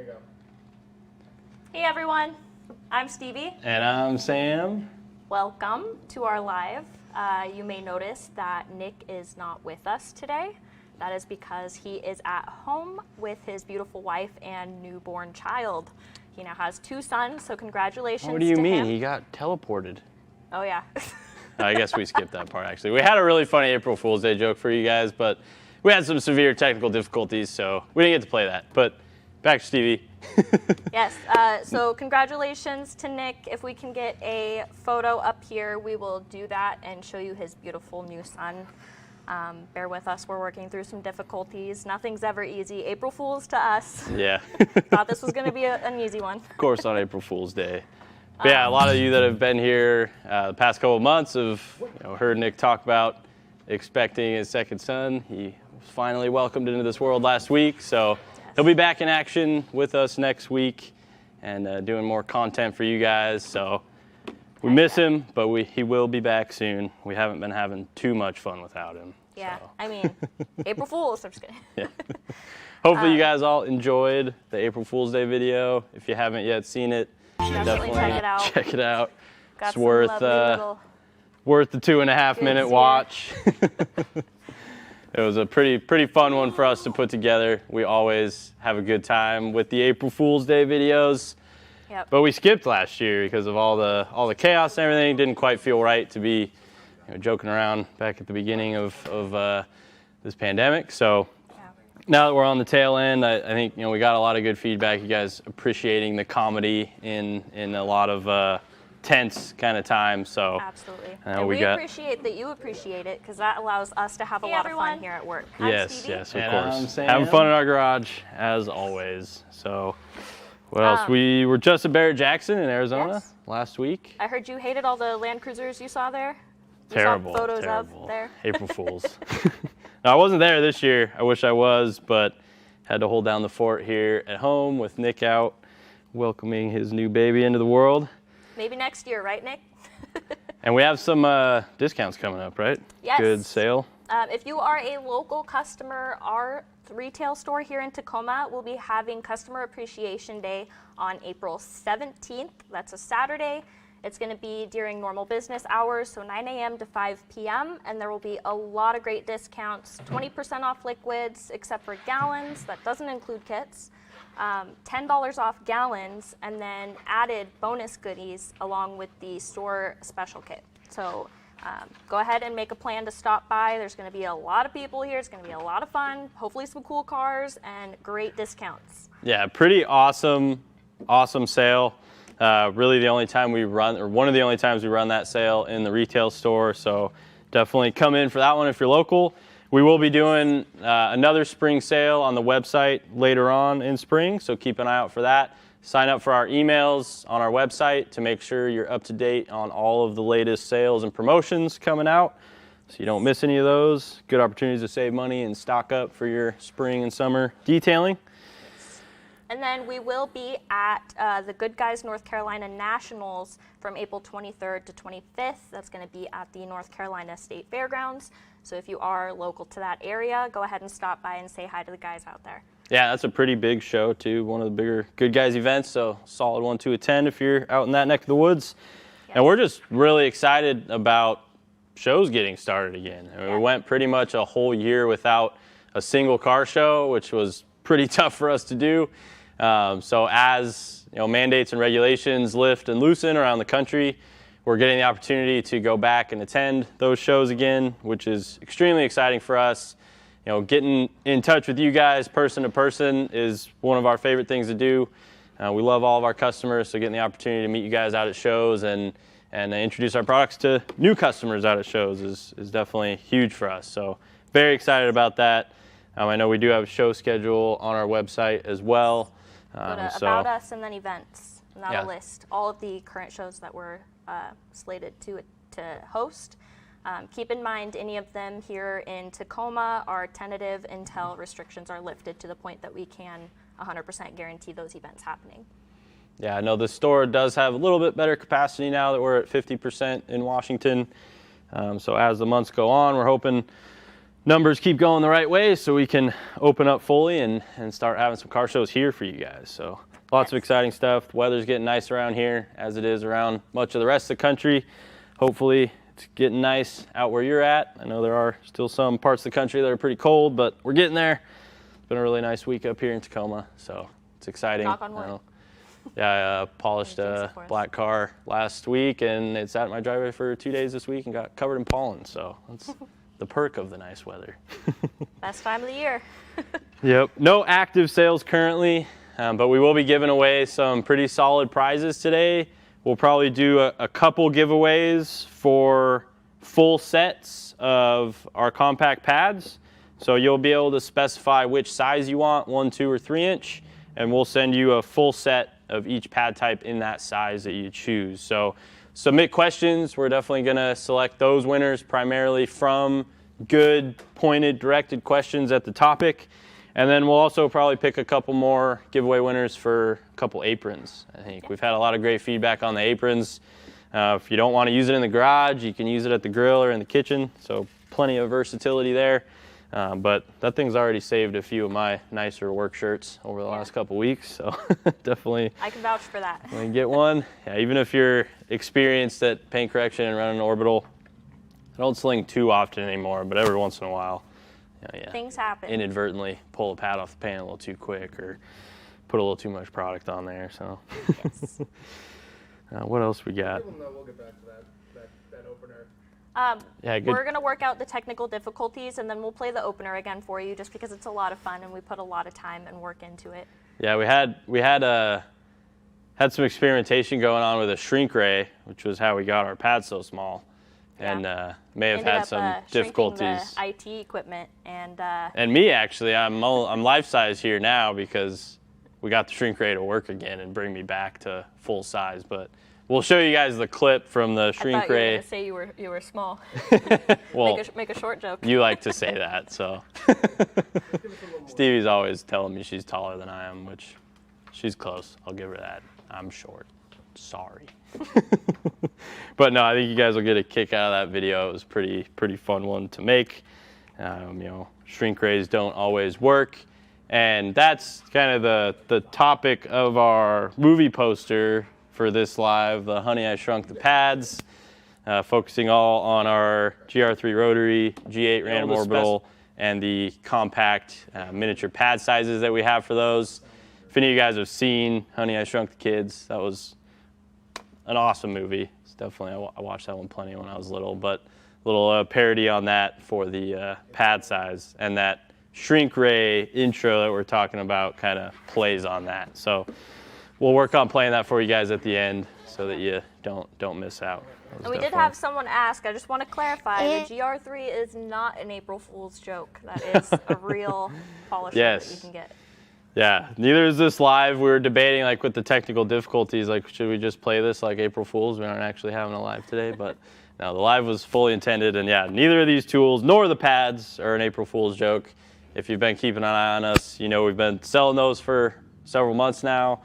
There you go. Hey everyone, I'm Stevie. And I'm Sam. Welcome to our live. You may notice that Nick is not with us today. That is because he is at home with his beautiful wife and newborn child. He now has 2 sons, so congratulations. What do you to mean? him. He got teleported. Oh yeah. I guess we skipped that part, actually. We had a really funny April Fool's Day joke for you guys, but we had some severe technical difficulties, so we didn't get to play that. But back to Stevie. Yes, so congratulations to Nick. If we can get a photo up here, we will do that and show you his beautiful new son. Bear with us, we're working through some difficulties. Nothing's ever easy. April Fools to us. Yeah. Thought this was gonna be an easy one. Of course, on April Fool's Day. But yeah, a lot of you that have been here the past couple of months have heard Nick talk about expecting his second son. He was finally welcomed into this world last week, so he'll be back in action with us next week and doing more content for you guys. So we miss him, but he will be back soon. We haven't been having too much fun without him. Yeah, so. I mean, April Fools, I'm just kidding. Yeah. Hopefully you guys all enjoyed the April Fool's Day video. If you haven't yet seen it, Definitely check it out. Check it out. Got It's some worth lovely little worth the 2.5 minute Kids, watch. It was a pretty fun one for us to put together. We always have a good time with the April Fool's Day videos. Yep. But we skipped last year because of all the chaos and everything. It didn't quite feel right to be joking around back at the beginning of this pandemic. So now that we're on the tail end, I think we got a lot of good feedback. You guys appreciating the comedy in a lot of tense kind of times. So absolutely. And we appreciate that you appreciate it because that allows us to have a lot of fun here at work. Yes, yes, of course. Sam. Having fun in our garage as always. So what else? We were just at Barrett Jackson in Arizona last week. I heard you hated all the Land Cruisers you saw there. Terrible. You saw photos terrible. of there. April Fools. No, I wasn't there this year. I wish I was, but had to hold down the fort here at home with Nick out, welcoming his new baby into the world. Maybe next year, right, Nick? And we have some discounts coming up, right? Yes. Good sale. If you are a local customer, our retail store here in Tacoma will be having Customer Appreciation Day on April 17th. That's a Saturday. It's going to be during normal business hours, so 9 a.m. to 5 p.m., and there will be a lot of great discounts, 20% off liquids except for gallons. That doesn't include kits. $10 off gallons, and then added bonus goodies along with the store special kit. So go ahead and make a plan to stop by. There's going to be a lot of people here. It's going to be a lot of fun, hopefully some cool cars, and great discounts. Yeah, pretty awesome sale. Really the only time we run, or one of the only times we run that sale in the retail store. So definitely come in for that one if you're local. We will be doing another spring sale on the website later on in spring, so keep an eye out for that. Sign up for our emails on our website to make sure you're up to date on all of the latest sales and promotions coming out, so you don't miss any of those. Good opportunities to save money and stock up for your spring and summer detailing. And then we will be at the Good Guys North Carolina Nationals from April 23rd to 25th. That's going to be at the North Carolina State Fairgrounds. So if you are local to that area, go ahead and stop by and say hi to the guys out there. Yeah, that's a pretty big show too. One of the bigger Good Guys events, so solid one to attend if you're out in that neck of the woods. Yes. And we're just really excited about shows getting started again. I mean, we went pretty much a whole year without a single car show, which was pretty tough for us to do. So as mandates and regulations lift and loosen around the country, we're getting the opportunity to go back and attend those shows again, which is extremely exciting for us. Getting in touch with you guys person to person is one of our favorite things to do. We love all of our customers, so getting the opportunity to meet you guys out at shows and introduce our products to new customers out at shows is definitely huge for us. So very excited about that. I know we do have a show schedule on our website as well. Go to About Us and then Events, and that'll list all of the current shows that we're slated to host. Keep in mind, any of them here in Tacoma are tentative until restrictions are lifted to the point that we can 100% guarantee those events happening. Yeah, I know the store does have a little bit better capacity now that we're at 50% in Washington. So as the months go on, we're hoping numbers keep going the right way so we can open up fully and start having some car shows here for you guys. So lots of exciting stuff. The weather's getting nice around here as it is around much of the rest of the country. Hopefully it's getting nice out where you're at. I know there are still some parts of the country that are pretty cold, but we're getting there. It's been a really nice week up here in Tacoma, so it's exciting. Knock on wood. Yeah, I polished a black car last week, and it sat in my driveway for 2 days this week and got covered in pollen, so that's the perk of the nice weather. Best time of the year. Yep. No active sales currently, but we will be giving away some pretty solid prizes today. We'll probably do a couple giveaways for full sets of our compact pads. So you'll be able to specify which size you want, 1, 2, or 3 inch, and we'll send you a full set of each pad type in that size that you choose. So submit questions. We're definitely gonna select those winners primarily from good, pointed, directed questions at the topic. And then we'll also probably pick a couple more giveaway winners for a couple aprons. I think we've had a lot of great feedback on the aprons. If you don't want to use it in the garage, you can use it at the grill or in the kitchen. So plenty of versatility there. But that thing's already saved a few of my nicer work shirts over the last couple weeks. So definitely. I can vouch for that. Get one. Yeah, even if you're experienced at paint correction and running an orbital, I don't sling too often anymore, but every once in a while. Things happen. Inadvertently pull a pad off the pan a little too quick or put a little too much product on there. So, Yes. what else we got? We'll get back to that opener. Yeah, good. We're going to work out the technical difficulties, and then we'll play the opener again for you just because it's a lot of fun and we put a lot of time and work into it. Yeah, we had some experimentation going on with a shrink ray, which was how we got our pad so small. And may have had some difficulties. The IT equipment and me actually, I'm life size here now because we got the shrink ray to work again and bring me back to full size. But we'll show you guys the clip from the shrink I thought ray. You were gonna say you were small. Well, make a short joke. You like to say that, so. Stevie's always telling me she's taller than I am, which she's close. I'll give her that. I'm short. Sorry. But no, I think you guys will get a kick out of that video. It was pretty fun one to make. Shrink rays don't always work, and that's kind of the topic of our movie poster for this live, the Honey, I Shrunk the Pads, focusing all on our GR3 Rotary, G8 random orbital, and the compact miniature pad sizes that we have for those. If any of you guys have seen Honey, I Shrunk the Kids, that was an awesome movie. It's definitely, I watched that one plenty when I was little, but a little parody on that for the pad size, and that shrink ray intro that we're talking about kind of plays on that. So we'll work on playing that for you guys at the end so that you don't miss out. And we did have someone ask, I just want to clarify, the GR3 is not an April Fool's joke. That is a real polisher that you can get. Yeah, neither is this live. We were debating like with the technical difficulties, like should we just play this like April Fools? We aren't actually having a live today, but no, the live was fully intended. And yeah, neither of these tools nor the pads are an April Fool's joke. If you've been keeping an eye on us, you know we've been selling those for several months now.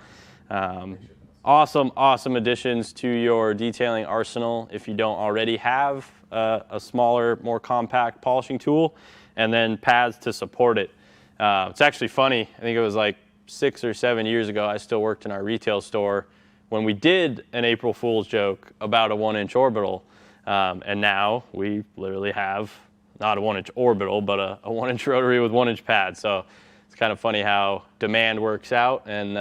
Awesome additions to your detailing arsenal if you don't already have a smaller, more compact polishing tool, and then pads to support it. It's actually funny. I think it was like 6 or 7 years ago. I still worked in our retail store when we did an April Fool's joke about a 1-inch orbital. And now we literally have not a 1-inch orbital, but a 1-inch rotary with 1-inch pads. So it's kind of funny how demand works out. And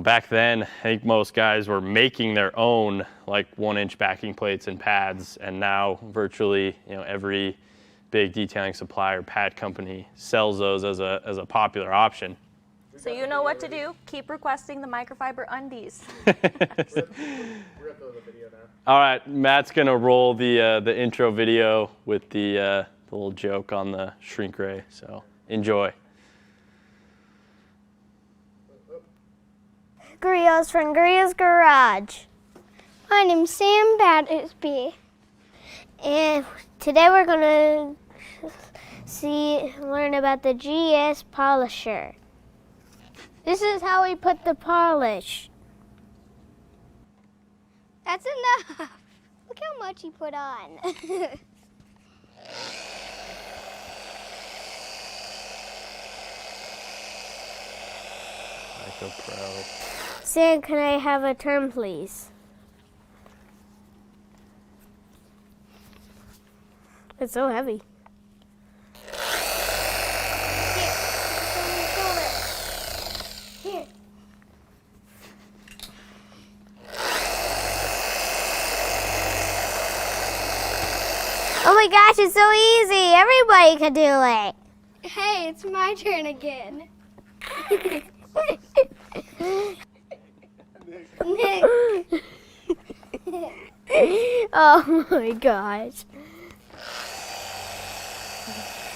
back then, I think most guys were making their own like 1-inch backing plates and pads. And now virtually, every big detailing supplier, pad company sells those as a popular option. So you know what to do. Keep requesting the microfiber undies. All right, Matt's gonna roll the intro video with the little joke on the shrink ray. So enjoy. Griot's from Griot's Garage. My name's Sam Battersby, and today we're gonna learn about the GS polisher. This is how we put the polish. That's enough. Look how much he put on. Go Pro. Sam, can I have a turn, please? It's so heavy. Here. Oh my gosh, it's so easy. Everybody can do it. Hey, it's my turn again. Nick. Oh my gosh.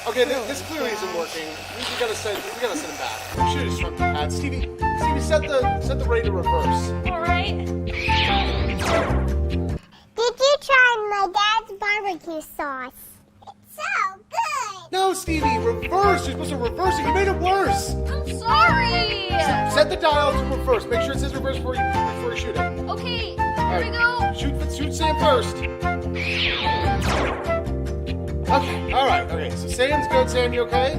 Okay, this clearly isn't working. We gotta send him back. We should have just shrunk the pad. Stevie, set the rate to reverse. All right. Did you try my dad's barbecue sauce? It's so good. No, Stevie, reverse. You're supposed to reverse it. You made it worse. I'm sorry. Set the dial to reverse. Make sure it says reverse before you shoot it. Okay, All here we go. Shoot Sam first. Okay, all right. Okay, so Sam's good. Sam, you okay?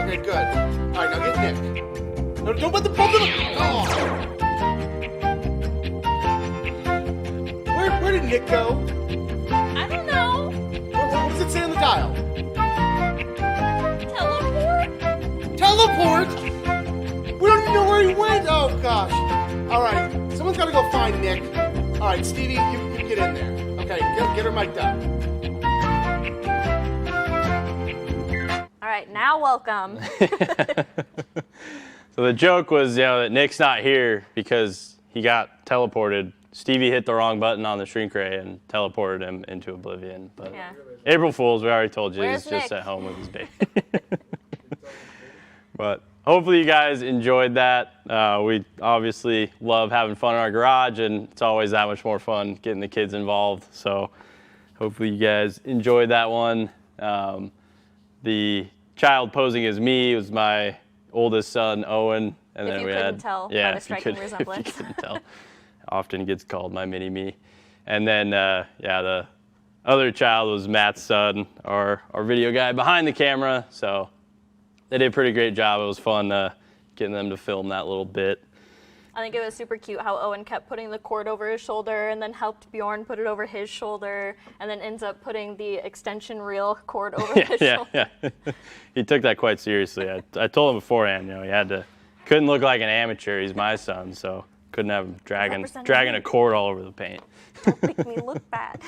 Okay, good. All right, now get Nick. No, don't put the bump in the... Oh. Where did Nick go? I don't know. What does it say on the dial? Teleport? Teleport? We don't even know where he went. Oh, gosh. All right, someone's got to go find Nick. All right, Stevie, you get in there. Okay, get her mic'd up. All right, now welcome. So the joke was, that Nick's not here because he got teleported. Stevie hit the wrong button on the shrink ray and teleported him into oblivion. But Yeah. April Fools, we already told you, Where's he's just Nick? at home with his baby. But hopefully you guys enjoyed that. We obviously love having fun in our garage, and it's always that much more fun getting the kids involved. So hopefully you guys enjoyed that one. The child posing as me was my oldest son, Owen. And If then you we couldn't had, tell by yeah, the if you striking could- resemblance. If you couldn't tell. Often gets called my mini-me. And then, the other child was Matt's son, our video guy behind the camera. So they did a pretty great job. It was fun getting them to film that little bit. I think it was super cute how Owen kept putting the cord over his shoulder and then helped Bjorn put it over his shoulder and then ends up putting the extension reel cord over his shoulder. Yeah. He took that quite seriously. I told him beforehand, he couldn't look like an amateur. He's my son, so couldn't have him dragging a cord all over the paint. Don't make me look bad.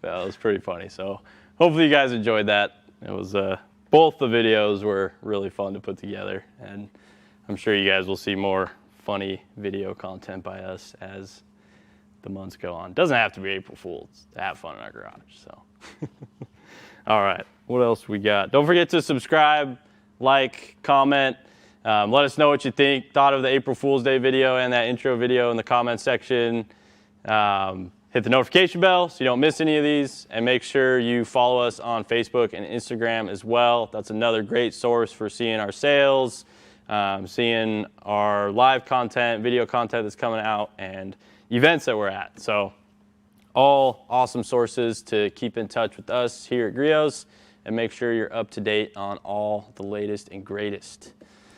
That was pretty funny. So hopefully you guys enjoyed that. It was both the videos were really fun to put together, and I'm sure you guys will see more funny video content by us as the months go on. Doesn't have to be April Fool's to have fun in our garage. So, all right, what else we got? Don't forget to subscribe, like, comment. Let us know what you thought of the April Fool's Day video and that intro video in the comment section. Hit the notification bell so you don't miss any of these, and make sure you follow us on Facebook and Instagram as well. That's another great source for seeing our sales, seeing our live content, video content that's coming out, and events that we're at. So all awesome sources to keep in touch with us here at Griot's, and make sure you're up to date on all the latest and greatest.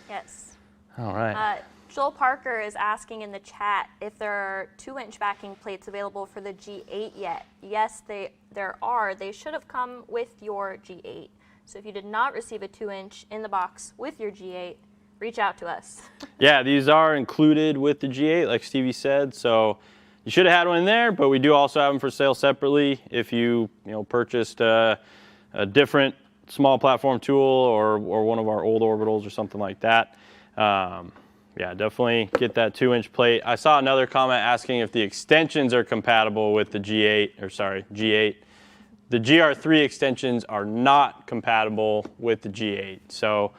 Yes. All right. Joel Parker is asking in the chat if there are 2-inch backing plates available for the G8 yet. Yes, there are. They should have come with your G8. So if you did not receive a 2-inch in the box with your G8, reach out to us. Yeah, these are included with the G8, like Stevie said. So you should have had one in there, but we do also have them for sale separately. If you purchased a different small platform tool or one of our old orbitals or something like that. Yeah, definitely get that 2-inch plate. I saw another comment asking if the extensions are compatible with the G8. The GR3 extensions are not compatible with the G8. So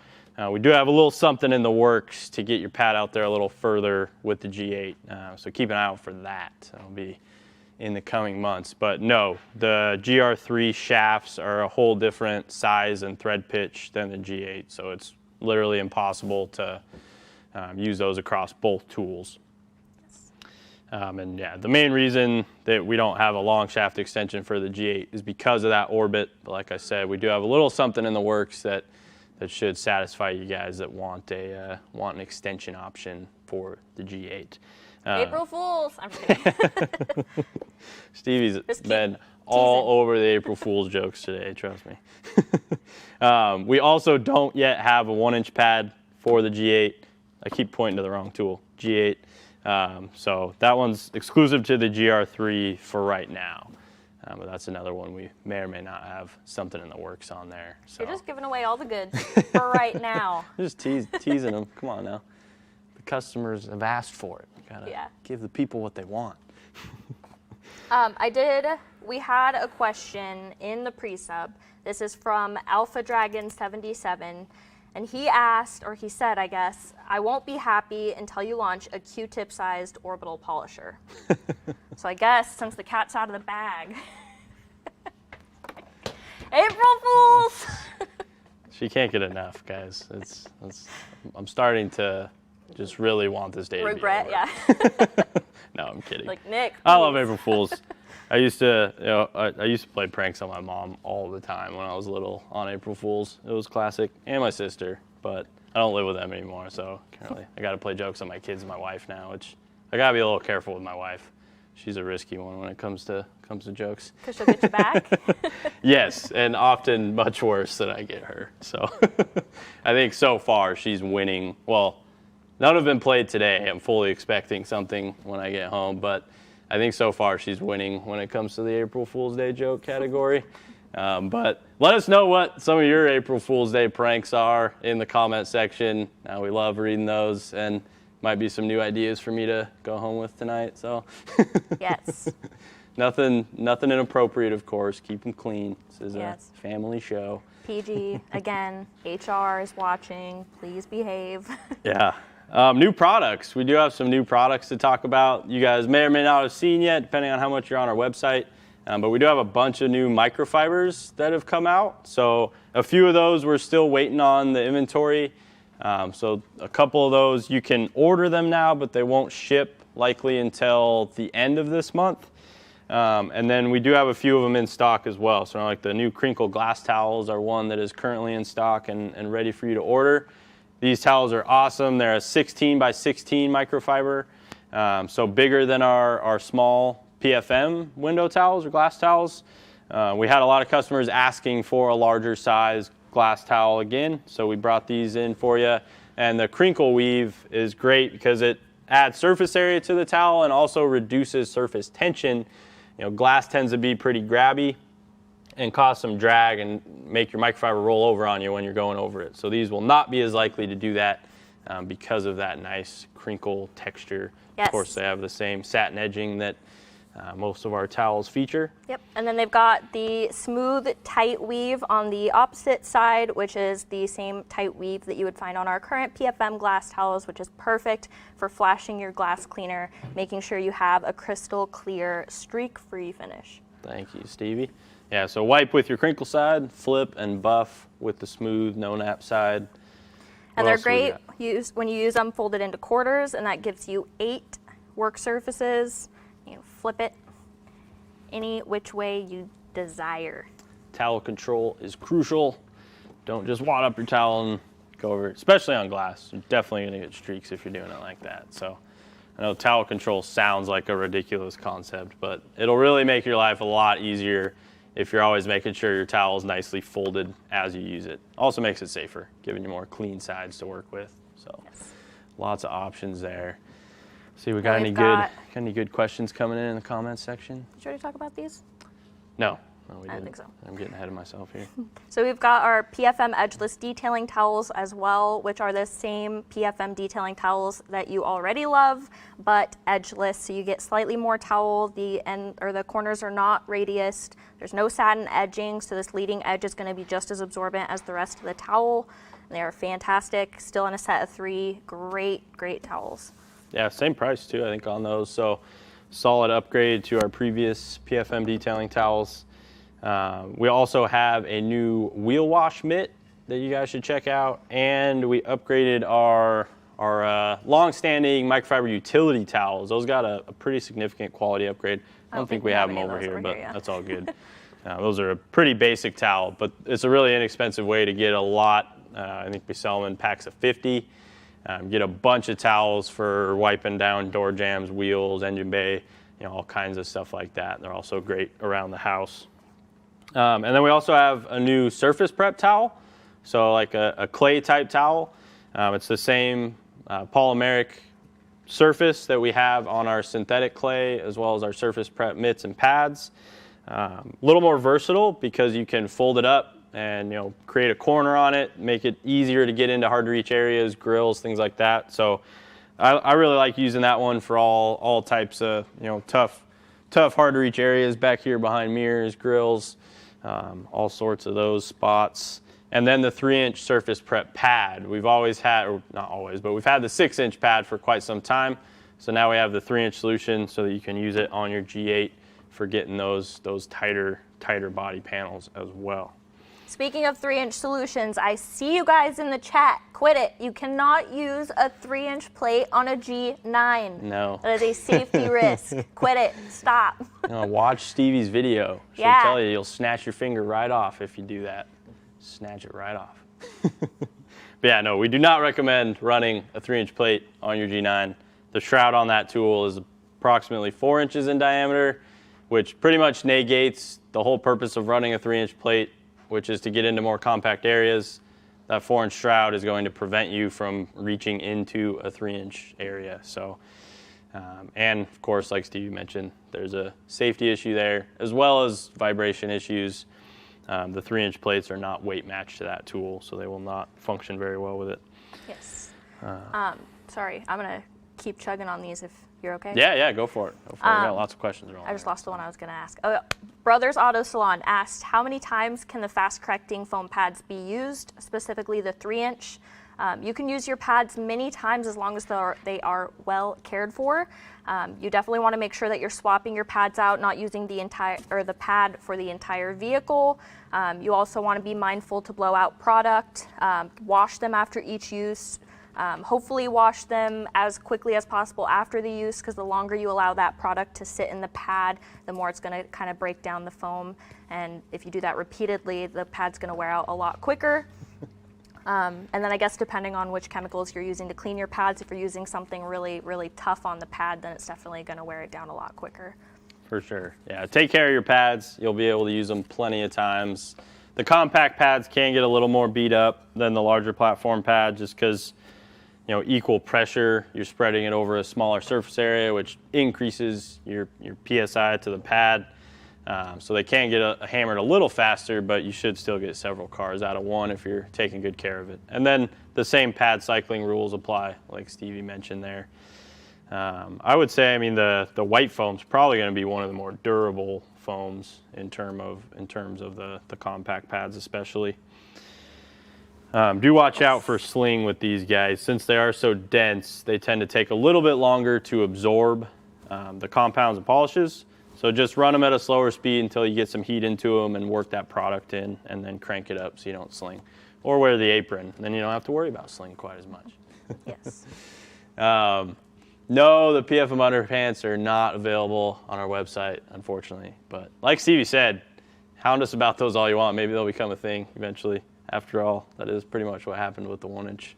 we do have a little something in the works to get your pad out there a little further with the G8. So keep an eye out for that. That'll be in the coming months. But no, the GR3 shafts are a whole different size and thread pitch than the G8. So it's literally impossible to use those across both tools. And yeah, the main reason that we don't have a long shaft extension for the G8 is because of that orbit. But like I said, we do have a little something in the works that that should satisfy you guys that want an extension option for the G8. April Fools. I'm just kidding. Stevie's been all over the April Fool's jokes today, trust me. We also don't yet have a 1-inch pad for the G8. I keep pointing to the wrong tool, G8. So that one's exclusive to the GR3 for right now. But that's another one we may or may not have something in the works on there. So. You're just giving away all the goods for right now. Just teasing them. Come on now. The customers have asked for it. You gotta give the people what they want. We had a question in the pre-sub. This is from Alpha Dragon 77. And he asked, or he said, I guess, I won't be happy until you launch a Q-tip-sized orbital polisher. So I guess, since the cat's out of the bag, April Fools! She can't get enough, guys. I'm starting to just really want this day Regret, to be over. yeah. No, I'm kidding. Like, Nick, I love April Fools. I used to play pranks on my mom all the time when I was little on April Fools. It was classic, and my sister, but I don't live with them anymore, so I got to play jokes on my kids and my wife now, which I got to be a little careful with my wife. She's a risky one when it comes to jokes. Because she'll get you back? Yes, and often much worse than I get her. So I think so far she's winning. Well, none have been played today. I'm fully expecting something when I get home, but I think so far she's winning when it comes to the April Fool's Day joke category. But let us know what some of your April Fool's Day pranks are in the comment section. We love reading those, and might be some new ideas for me to go home with tonight. So Yes. Nothing inappropriate, of course. Keep them clean. This is a family show. PG, again, HR is watching. Please behave. Yeah. New products. We do have some new products to talk about. You guys may or may not have seen yet, depending on how much you're on our website. But we do have a bunch of new microfibers that have come out. So a few of those we're still waiting on the inventory. So a couple of those you can order them now, but they won't ship likely until the end of this month. And then we do have a few of them in stock as well. So like the new crinkle glass towels are one that is currently in stock and ready for you to order. These towels are awesome. They're a 16 by 16 microfiber, so bigger than our small PFM window towels or glass towels. We had a lot of customers asking for a larger size glass towel again, so we brought these in for you. And the crinkle weave is great because it adds surface area to the towel and also reduces surface tension. Glass tends to be pretty grabby and cause some drag and make your microfiber roll over on you when you're going over it. So these will not be as likely to do that because of that nice crinkle texture. Yes. Of course, they have the same satin edging that most of our towels feature. Yep, and then they've got the smooth tight weave on the opposite side, which is the same tight weave that you would find on our current PFM glass towels, which is perfect for flashing your glass cleaner, making sure you have a crystal clear, streak-free finish. Thank you, Stevie. Yeah, so wipe with your crinkle side, flip and buff with the smooth no-nap side. And they're great when you use them folded into quarters, and that gives you 8 work surfaces. Flip it any which way you desire. Towel control is crucial. Don't just wad up your towel and go over it, especially on glass. You're definitely going to get streaks if you're doing it like that. So I know towel control sounds like a ridiculous concept, but it'll really make your life a lot easier if you're always making sure your towel is nicely folded as you use it. Also makes it safer, giving you more clean sides to work with. So lots of options there. See, we got any good questions coming in the comments section? Did you already talk about these? No, we didn't. I don't think so. I'm getting ahead of myself here. So we've got our PFM edgeless detailing towels as well, which are the same PFM detailing towels that you already love, but edgeless, so you get slightly more towel. The end or the corners are not radiused. There's no satin edging, so this leading edge is going to be just as absorbent as the rest of the towel. They are fantastic. Still in a set of 3. Great towels. Yeah, same price too, I think, on those. So solid upgrade to our previous PFM detailing towels. We also have a new wheel wash mitt that you guys should check out. And we upgraded our long-standing microfiber utility towels. Those got a pretty significant quality upgrade. I don't think we have them over here, but that's all good. Those are a pretty basic towel, but it's a really inexpensive way to get a lot I think we sell them in packs of 50. Get a bunch of towels for wiping down door jambs, wheels, engine bay, all kinds of stuff like that. They're also great around the house. And then we also have a new surface prep towel, so like a clay type towel. It's the same polymeric surface that we have on our synthetic clay, as well as our surface prep mitts and pads. A little more versatile because you can fold it up and create a corner on it, make it easier to get into hard to reach areas, grills, things like that. So I really like using that one for all types of tough hard to reach areas back here behind mirrors, grills, all sorts of those spots. And then the 3-inch surface prep pad. We've always had, or not always, but we've had the 6-inch pad for quite some time. So now we have the 3-inch solution so that you can use it on your G8 for getting those tighter body panels as well. Speaking of 3-inch solutions, I see you guys in the chat. Quit it. You cannot use a 3-inch plate on a G9. No. That is a safety risk. Quit it. Stop. Watch Stevie's video. She'll tell you you'll snatch your finger right off if you do that. Snatch it right off. But yeah, no, we do not recommend running a 3-inch plate on your G9. The shroud on that tool is approximately 4 inches in diameter, which pretty much negates the whole purpose of running a 3-inch plate, which is to get into more compact areas. That 4-inch shroud is going to prevent you from reaching into a 3-inch area. So, and of course, like Stevie mentioned, there's a safety issue there, as well as vibration issues. The 3-inch plates are not weight matched to that tool, so they will not function very well with it. Yes. Sorry, I'm going to keep chugging on these if you're okay. Yeah, go for it. We got lots of questions. I just lost the one I was going to ask. Oh, Brothers Auto Salon asked, how many times can the fast correcting foam pads be used, specifically the 3-inch? You can use your pads many times as long as they are well cared for. You definitely want to make sure that you're swapping your pads out, not using the pad for the entire vehicle. You also want to be mindful to blow out product, wash them after each use. Hopefully wash them as quickly as possible after the use, because the longer you allow that product to sit in the pad, the more it's going to kind of break down the foam. And if you do that repeatedly, the pad's going to wear out a lot quicker. And then I guess depending on which chemicals you're using to clean your pads, if you're using something really, really tough on the pad, then it's definitely going to wear it down a lot quicker. For sure. Yeah, take care of your pads. You'll be able to use them plenty of times. The compact pads can get a little more beat up than the larger platform pad, just because equal pressure, you're spreading it over a smaller surface area, which increases your PSI to the pad. So they can get hammered a little faster, but you should still get several cars out of one if you're taking good care of it. And then the same pad cycling rules apply, like Stevie mentioned there. I would say, the white foam's probably going to be one of the more durable foams in terms of the compact pads especially. Do watch out for sling with these guys. Since they are so dense, they tend to take a little bit longer to absorb the compounds and polishes. So just run them at a slower speed until you get some heat into them and work that product in, and then crank it up so you don't sling. Or wear the apron, then you don't have to worry about sling quite as much. Yes. No, the PFM underpants are not available on our website, unfortunately. But like Stevie said, hound us about those all you want. Maybe they'll become a thing eventually. After all, that is pretty much what happened with the 1-inch.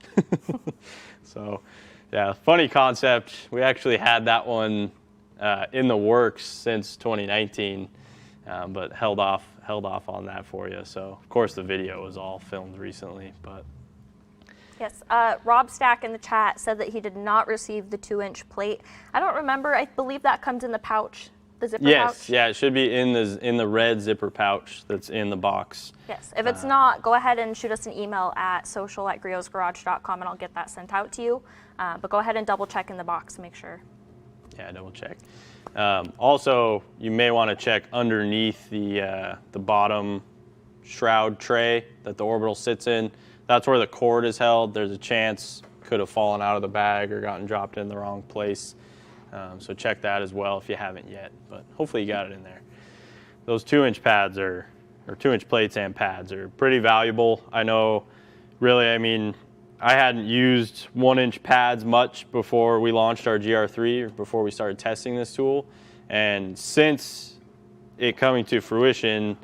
So, yeah, funny concept. We actually had that one in the works since 2019, but held off on that for you. So, of course, the video was all filmed recently, but. Yes, Rob Stack in the chat said that he did not receive the 2-inch plate. I don't remember. I believe that comes in the pouch, the zipper pouch. Yes, yeah, it should be in the red zipper pouch that's in the box. Yes, if it's not, go ahead and shoot us an email at social@griotsgarage.com and I'll get that sent out to you. But go ahead and double check in the box to make sure. Yeah, double check. Also, you may want to check underneath the bottom shroud tray that the orbital sits in. That's where the cord is held. There's a chance could have fallen out of the bag or gotten dropped in the wrong place. So check that as well if you haven't yet, but hopefully you got it in there. Those 2-inch pads or 2-inch plates and pads are pretty valuable. I know, really, I hadn't used 1-inch pads much before we launched our GR3 or before we started testing this tool. And since it coming to fruition,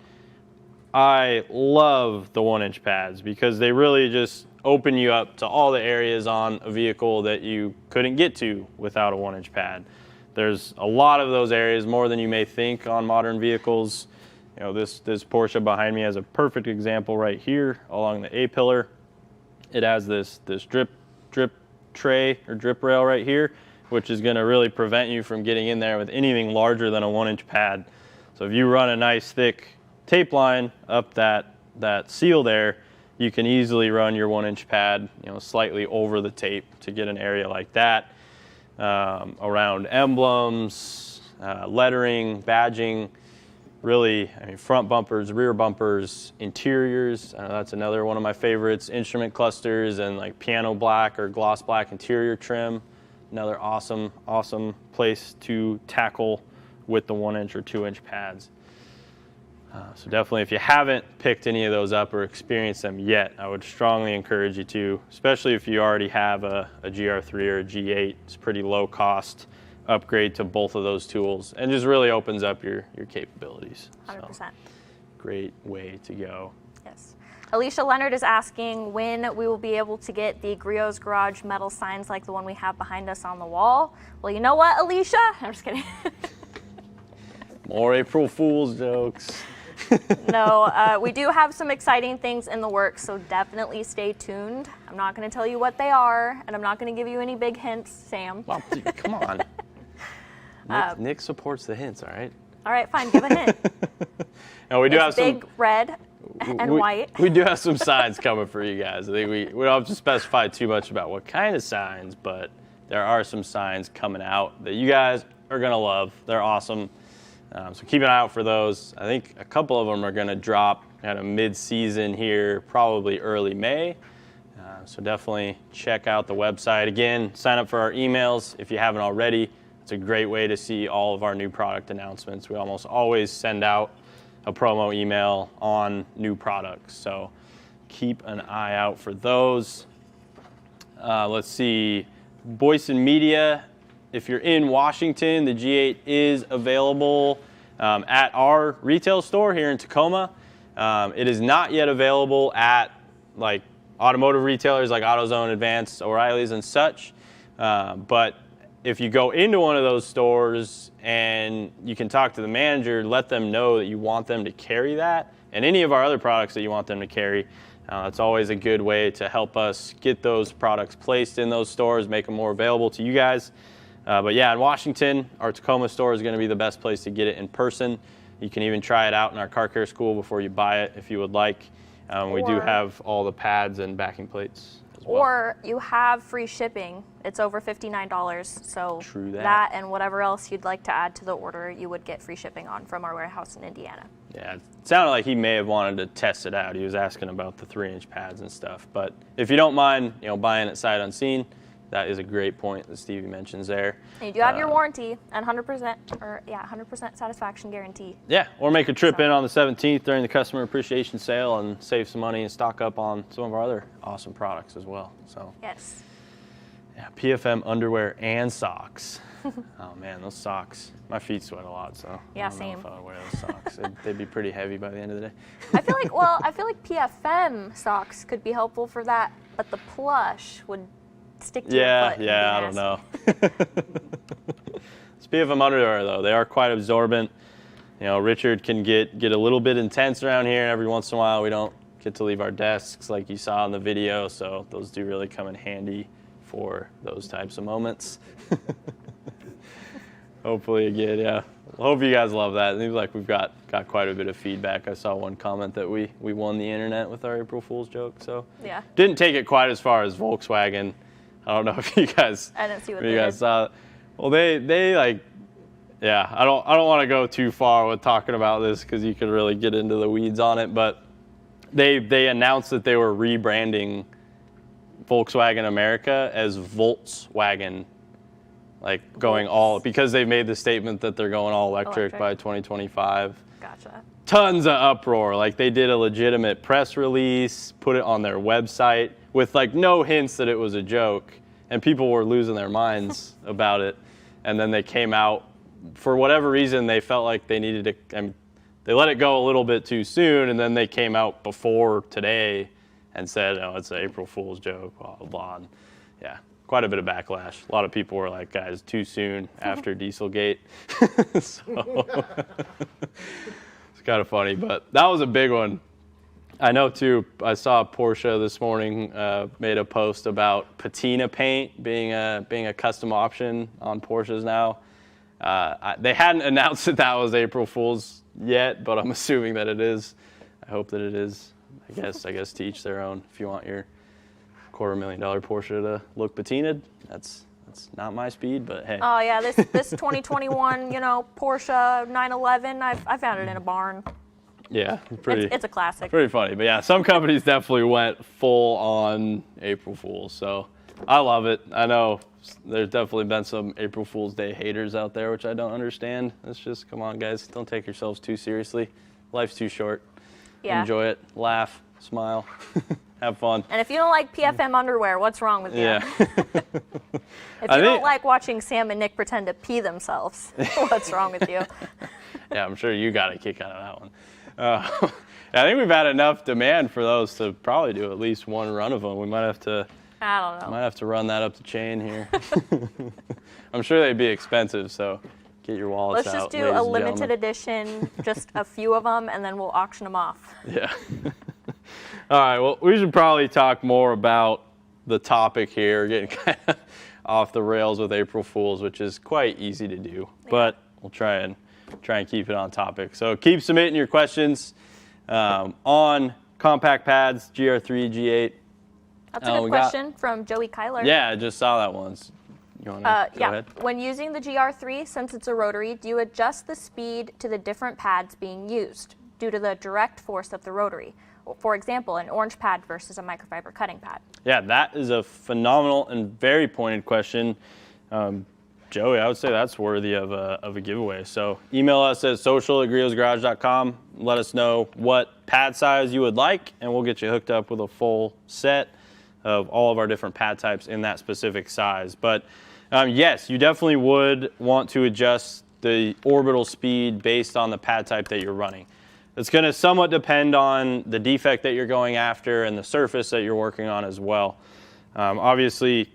I love the 1-inch pads because they really just open you up to all the areas on a vehicle that you couldn't get to without a 1-inch pad. There's a lot of those areas, more than you may think on modern vehicles. You know, this Porsche behind me has a perfect example right here along the A-pillar. It has this drip tray or drip rail right here, which is going to really prevent you from getting in there with anything larger than a 1-inch pad. So if you run a nice thick tape line up that seal there, you can easily run your 1-inch pad, you know, slightly over the tape to get an area like that. Around emblems, lettering, badging, really, I mean, front bumpers, rear bumpers, interiors. That's another one of my favorites. Instrument clusters and like piano black or gloss black interior trim. Another awesome place to tackle with the 1-inch or 2-inch pads. So definitely, if you haven't picked any of those up or experienced them yet, I would strongly encourage you to, especially if you already have a GR3 or a G8. It's a pretty low cost upgrade to both of those tools and just really opens up your capabilities. 100%. So, great way to go. Yes. Alicia Leonard is asking when we will be able to get the Griot's Garage metal signs like the one we have behind us on the wall. Well, you know what, Alicia? I'm just kidding. More April Fool's jokes. No, we do have some exciting things in the works, so definitely stay tuned. I'm not going to tell you what they are, and I'm not going to give you any big hints, Sam. Well, dude, come on. Nick supports the hints, all right? All right, fine, give a hint. No, we do have big, red, and white. We do have some signs coming for you guys. I think we don't have to specify too much about what kind of signs, but there are some signs coming out that you guys are going to love. They're awesome. So keep an eye out for those. I think a couple of them are going to drop kind of mid-season here, probably early May. So definitely check out the website. Again, sign up for our emails if you haven't already. It's a great way to see all of our new product announcements. We almost always send out a promo email on new products. So keep an eye out for those. Let's see. Boyson Media. If you're in Washington, the G8 is available at our retail store here in Tacoma. It is not yet available at like automotive retailers like AutoZone, Advance, O'Reilly's, and such. But if you go into one of those stores and you can talk to the manager, let them know that you want them to carry that and any of our other products that you want them to carry. It's always a good way to help us get those products placed in those stores, make them more available to you guys. But yeah, in Washington, our Tacoma store is going to be the best place to get it in person. You can even try it out in our car care school before you buy it if you would like. We do have all the pads and backing plates as well. Or you have free shipping. It's over $59. So True that. That and whatever else you'd like to add to the order, you would get free shipping on from our warehouse in Indiana. Yeah, it sounded like he may have wanted to test it out. He was asking about the 3-inch pads and stuff. But if you don't mind, buying it sight unseen, that is a great point that Stevie mentions there. And you do have your warranty and 100% satisfaction guarantee. Yeah, or make a trip in on the 17th during the customer appreciation sale and save some money and stock up on some of our other awesome products as well. So yes. Yeah, PFM underwear and socks. Oh man, those socks. My feet sweat a lot, so yeah, I don't same. know if I would wear those socks. They'd be pretty heavy by the end of the day. I feel like PFM socks could be helpful for that, but the plush would stick to your foot. Yeah, I don't know. Speaking of underwear, though, they are quite absorbent. Richard can get a little bit intense around here, and every once in a while we don't get to leave our desks like you saw in the video, so those do really come in handy for those types of moments. Hopefully, again, yeah. Hope you guys love that. It seems like we've got quite a bit of feedback. I saw one comment that we won the internet with our April Fool's joke, so yeah. Didn't take it quite as far as Volkswagen. I don't know if you guys. I didn't see what you they guys did. saw. Well, they like, yeah. I don't want to go too far with talking about this because you could really get into the weeds on it. But they announced that they were rebranding Volkswagen America as Volkswagen, like going all because they made the statement that they're going all electric by 2025. Gotcha. Tons of uproar. Like they did a legitimate press release, put it on their website with like no hints that it was a joke, and people were losing their minds about it. And then they came out for whatever reason. They felt like they needed to. they let it go a little bit too soon, and then they came out before today and said, oh, it's an April Fool's joke, blah, blah, blah. And yeah, quite a bit of backlash. A lot of people were like, guys, too soon after Dieselgate. So it's kind of funny, but that was a big one. I know too, I saw Porsche this morning made a post about patina paint being a custom option on Porsches now. They hadn't announced that was April Fool's yet, but I'm assuming that it is. I hope that it is. I guess to each their own. If you want your $250,000 Porsche to look patinaed, that's not my speed, but hey. Oh yeah, this 2021, Porsche 911, I found it in a barn. Yeah, it's a classic. Pretty funny, but yeah, some companies definitely went full on April Fool's, so I love it. I know there's definitely been some April Fool's Day haters out there, which I don't understand. It's just, come on, guys, don't take yourselves too seriously. Life's too short. Yeah. Enjoy it, laugh, smile, have fun. And if you don't like PFM underwear, what's wrong with you? Yeah. If you don't like watching Sam and Nick pretend to pee themselves, what's wrong with you? Yeah, I'm sure you got a kick out of that one. I think we've had enough demand for those to probably do at least one run of them. We might have to. I don't know. Might have to run that up the chain here. I'm sure they'd be expensive, so get your wallets out. Let's just do a limited edition, just a few of them, and then we'll auction them off. Yeah. All right. Well, we should probably talk more about the topic here, getting kind of off the rails with April Fools, which is quite easy to do, but we'll try and keep it on topic. So keep submitting your questions on compact pads, GR3, G8. That's a good question from Joey Kyler. Yeah, I just saw that one. You want to go ahead? When using the GR3, since it's a rotary, do you adjust the speed to the different pads being used due to the direct force of the rotary? For example, an orange pad versus a microfiber cutting pad. Yeah, that is a phenomenal and very pointed question. Joey, I would say that's worthy of a giveaway. So email us at social@griotsgarage.com. Let us know what pad size you would like, and we'll get you hooked up with a full set of all of our different pad types in that specific size. But yes, you definitely would want to adjust the orbital speed based on the pad type that you're running. It's going to somewhat depend on the defect that you're going after and the surface that you're working on as well. Obviously,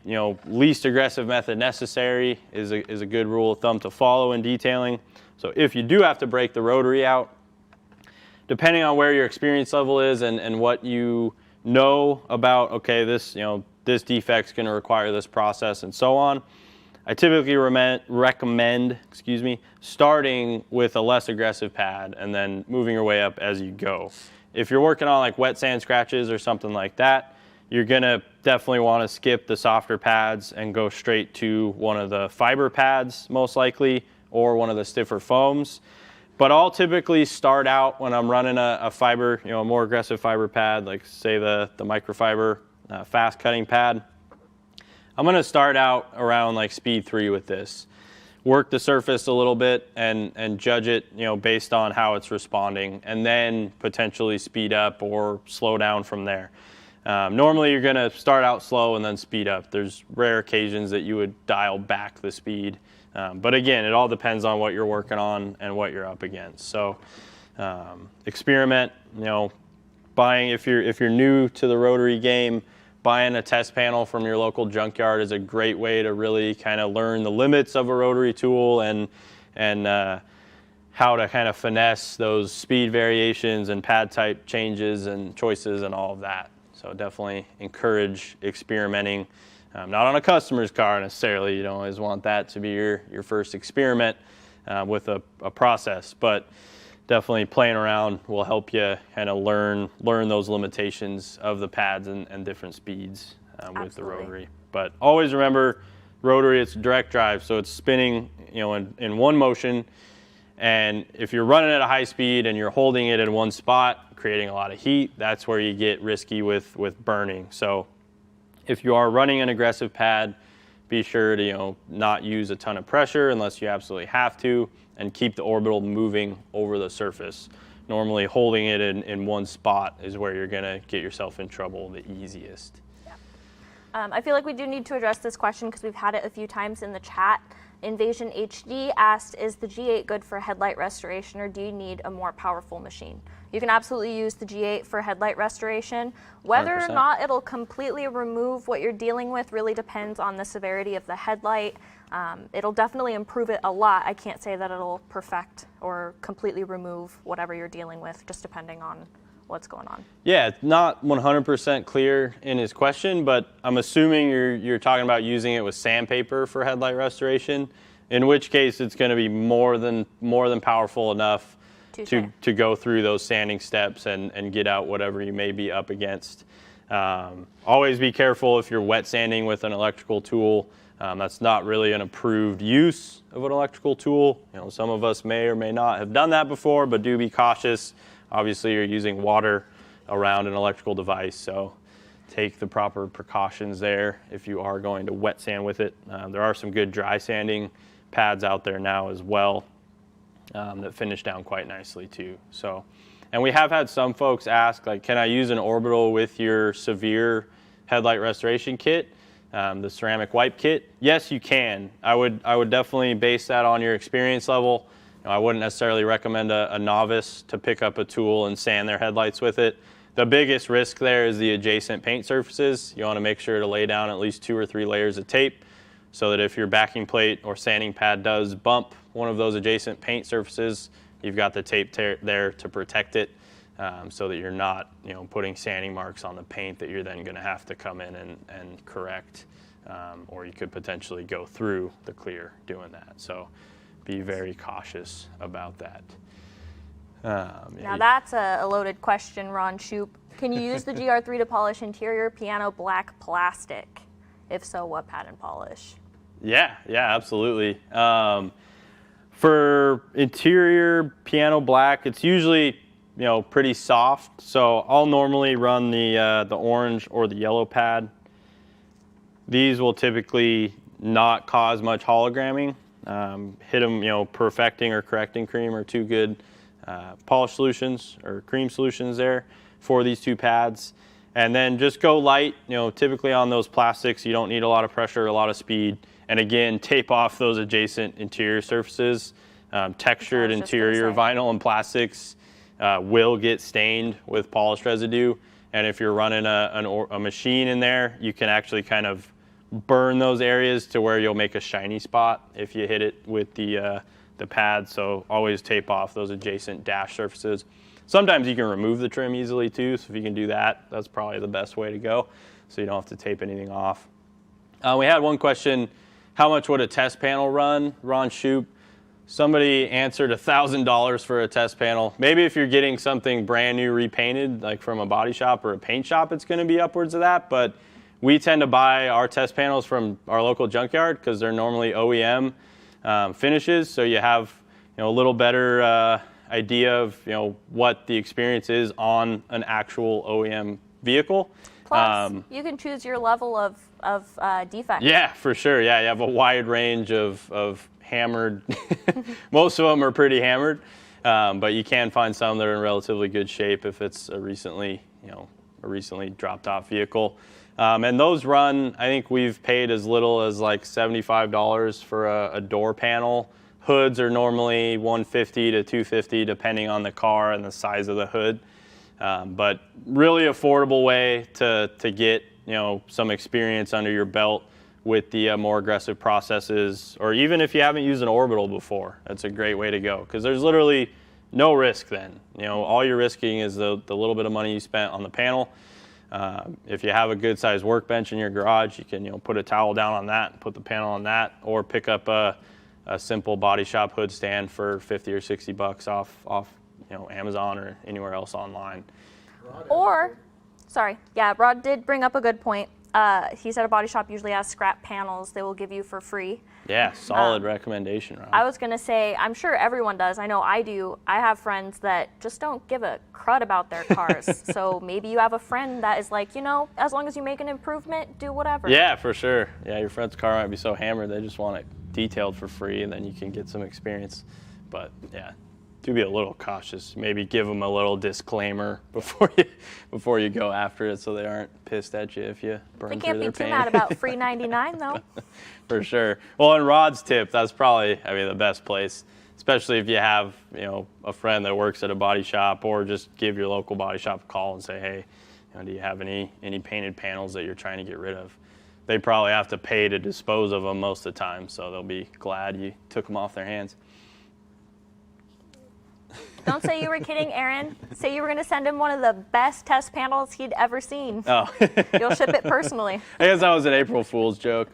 least aggressive method necessary is a good rule of thumb to follow in detailing. So if you do have to break the rotary out, depending on where your experience level is and what you know about, okay, this defect's going to require this process and so on, I typically recommend starting with a less aggressive pad and then moving your way up as you go. If you're working on like wet sand scratches or something like that, you're going to definitely want to skip the softer pads and go straight to one of the fiber pads, most likely, or one of the stiffer foams. But I'll typically start out when I'm running a fiber, a more aggressive fiber pad, like say the microfiber fast cutting pad. I'm going to start out around like speed 3 with this. Work the surface a little bit and judge it, based on how it's responding, and then potentially speed up or slow down from there. Normally you're going to start out slow and then speed up. There's rare occasions that you would dial back the speed. But again, it all depends on what you're working on and what you're up against. So experiment, buying, if you're new to the rotary game, buying a test panel from your local junkyard is a great way to really kind of learn the limits of a rotary tool and how to kind of finesse those speed variations and pad type changes and choices and all of that. So definitely encourage experimenting, not on a customer's car necessarily. You don't always want that to be your first experiment with a process, but definitely playing around will help you kind of learn those limitations of the pads and different speeds with the rotary. But always remember, rotary, it's direct drive, so it's spinning in one motion. And if you're running at a high speed and you're holding it in one spot, creating a lot of heat, that's where you get risky with burning. So if you are running an aggressive pad, be sure to not use a ton of pressure unless you absolutely have to, and keep the orbital moving over the surface. Normally holding it in one spot is where you're going to get yourself in trouble the easiest. Yeah. I feel like we do need to address this question because we've had it a few times in the chat. Invasion HD asked, is the G8 good for headlight restoration, or do you need a more powerful machine? You can absolutely use the G8 for headlight restoration. Whether 100%. or not it'll completely remove what you're dealing with really depends on the severity of the headlight. It'll definitely improve it a lot. I can't say that it'll perfect or completely remove whatever you're dealing with, just depending on what's going on. Yeah, it's not 100% clear in his question, but I'm assuming you're talking about using it with sandpaper for headlight restoration, in which case it's going to be more than powerful enough to go through those sanding steps and get out whatever you may be up against. Always be careful if you're wet sanding with an electrical tool. That's not really an approved use of an electrical tool. You know, some of us may or may not have done that before, but do be cautious. Obviously, you're using water around an electrical device, so take the proper precautions there if you are going to wet sand with it. There are some good dry sanding pads out there now as well that finish down quite nicely too. So, and we have had some folks ask, like, can I use an orbital with your severe headlight restoration kit, the ceramic wipe kit? Yes, you can. I would definitely base that on your experience level. I wouldn't necessarily recommend a novice to pick up a tool and sand their headlights with it. The biggest risk there is the adjacent paint surfaces. You want to make sure to lay down at least 2 or 3 layers of tape so that if your backing plate or sanding pad does bump one of those adjacent paint surfaces, you've got the tape there to protect it, so that you're not, putting sanding marks on the paint that you're then going to have to come in and correct, or you could potentially go through the clear doing that. So be very cautious about that. Now that's a loaded question, Ron Shoup. Can you use the GR3 to polish interior piano black plastic? If so, what pattern polish? Yeah, absolutely. For interior piano black, it's usually pretty soft. So I'll normally run the orange or the yellow pad. These will typically not cause much hologramming. Hit them, perfecting or correcting cream are 2 good polish solutions or cream solutions there for these 2 pads. And then just go light. Typically on those plastics, you don't need a lot of pressure, a lot of speed. And again, tape off those adjacent interior surfaces. Textured interior vinyl and plastics will get stained with polish residue. And if you're running a machine in there, you can actually kind of burn those areas to where you'll make a shiny spot if you hit it with the pad. So always tape off those adjacent dash surfaces. Sometimes you can remove the trim easily too, so if you can do that, that's probably the best way to go, so you don't have to tape anything off. We had one question, how much would a test panel run? Ron Shoup, somebody answered $1,000 for a test panel. Maybe if you're getting something brand new repainted, like from a body shop or a paint shop, it's gonna be upwards of that, but we tend to buy our test panels from our local junkyard because they're normally OEM finishes, so you have a little better idea of what the experience is on an actual OEM vehicle. Plus, you can choose your level of defect. Yeah, for sure. Yeah, you have a wide range of hammered. Most of them are pretty hammered, but you can find some that are in relatively good shape if it's a recently dropped off vehicle. And those run, I think we've paid as little as like $75 for a door panel. Hoods are normally $150 to $250 depending on the car and the size of the hood. But really affordable way to get some experience under your belt with the more aggressive processes, or even if you haven't used an orbital before, that's a great way to go because there's literally no risk then. All you're risking is the little bit of money you spent on the panel. If you have a good sized workbench in your garage, you can put a towel down on that, put the panel on that, or pick up a simple body shop hood stand for $50 or $60 off Amazon or anywhere else online. Or, Rod did bring up a good point. He said a body shop usually has scrap panels they will give you for free. Yeah, solid recommendation, Rob. I was going to say, I'm sure everyone does. I know I do. I have friends that just don't give a crud about their cars. So maybe you have a friend that is like, as long as you make an improvement, do whatever. Yeah, for sure. Yeah, your friend's car might be so hammered, they just want it detailed for free, and then you can get some experience. But yeah, do be a little cautious. Maybe give them a little disclaimer before you go after it, so they aren't pissed at you if you burn They through can't their be too paint. mad about free 99 though. For sure. Well, and Rod's tip, that's probably, the best place, especially if you have, a friend that works at a body shop, or just give your local body shop a call and say, hey, do you have any painted panels that you're trying to get rid of? They probably have to pay to dispose of them most of the time, so they'll be glad you took them off their hands. Don't say you were kidding, Aaron. Say you were going to send him one of the best test panels he'd ever seen. Oh. You'll ship it personally. I guess that was an April Fool's joke.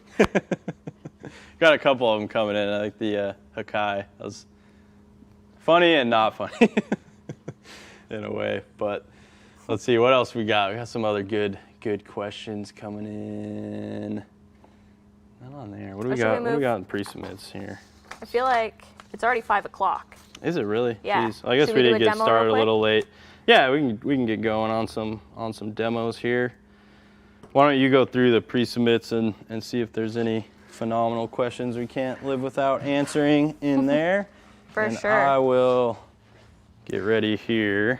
Got a couple of them coming in. I like the Hakai. That was funny and not funny in a way. But let's see what else we got. We got some other good questions coming in. Not on there. What do we got? What do we got in pre-submits here? I feel like it's already 5 o'clock. Is it really? Yeah. Jeez. I guess Should we we do did a get demo started real a quick? little late. Yeah, we can get going on some demos here. Why don't you go through the pre-submits and see if there's any phenomenal questions we can't live without answering in there. For sure. I will get ready here.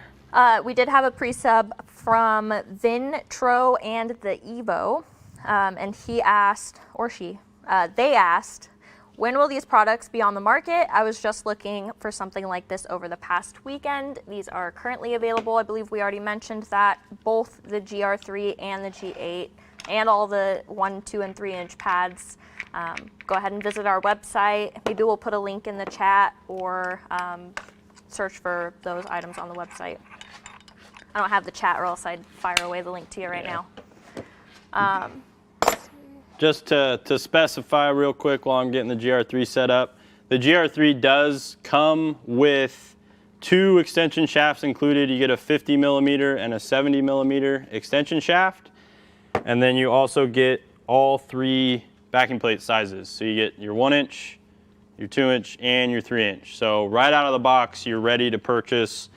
We did have a pre-sub from Vin, Tro, and the Evo, and he asked, or she, they asked, when will these products be on the market? I was just looking for something like this over the past weekend. These are currently available. I believe we already mentioned that. Both the GR3 and the G8 and all the 1, 2, and 3-inch pads. Go ahead and visit our website. Maybe we'll put a link in the chat, or search for those items on the website. I don't have the chat, or else I'd fire away the link to you right now. Just to specify real quick while I'm getting the GR3 set up, the GR3 does come with 2 extension shafts included. You get a 50 millimeter and a 70 millimeter extension shaft. And then you also get all 3 backing plate sizes. So you get your 1-inch, your 2-inch, and your 3-inch. So right out of the box, you're ready to purchase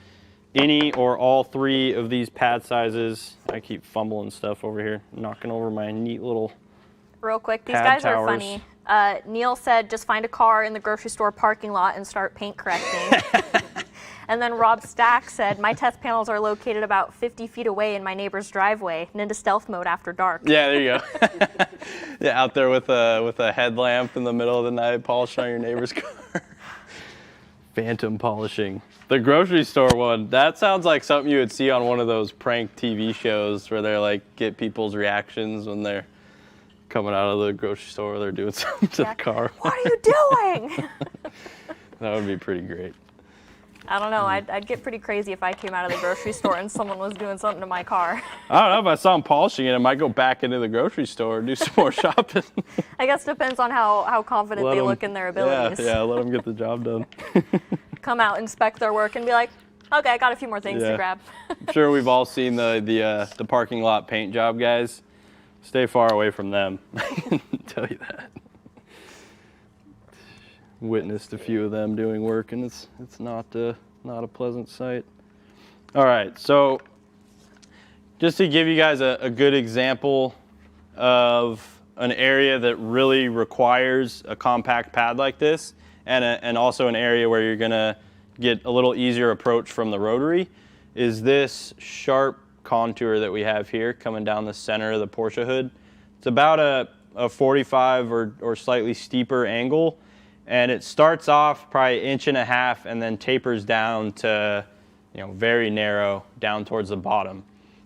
any or all 3 of these pad sizes. I keep fumbling stuff over here, knocking over my neat little Real quick, these pad guys towers. are funny. Neil said, just find a car in the grocery store parking lot and start paint correcting. And then Rob Stack said, my test panels are located about 50 feet away in my neighbor's driveway, Ninja stealth mode after dark. Yeah, there you go. Yeah, out there with a headlamp in the middle of the night, polishing on your neighbor's car. Phantom polishing. The grocery store one, that sounds like something you would see on one of those prank TV shows where they're like, get people's reactions when they're coming out of the grocery store, they're doing something to the car. What are you doing? That would be pretty great. I don't know. I'd get pretty crazy if I came out of the grocery store and someone was doing something to my car. I don't know, if I saw them polishing it, I might go back into the grocery store and do some more shopping. I guess depends on how confident they look in their abilities. Yeah, let them get the job done. Come out, inspect their work, and be like, okay, I got a few more things to grab. I'm sure we've all seen the parking lot paint job guys. Stay far away from them. I can tell you that. Witnessed a few of them doing work, and it's not a pleasant sight. All right, so just to give you guys a good example of an area that really requires a compact pad like this, and also an area where you're gonna get a little easier approach from the Rotary, is this sharp contour that we have here coming down the center of the Porsche hood. It's about a 45 or slightly steeper angle, and it starts off probably 1.5 inches and then tapers down to very narrow down towards the bottom.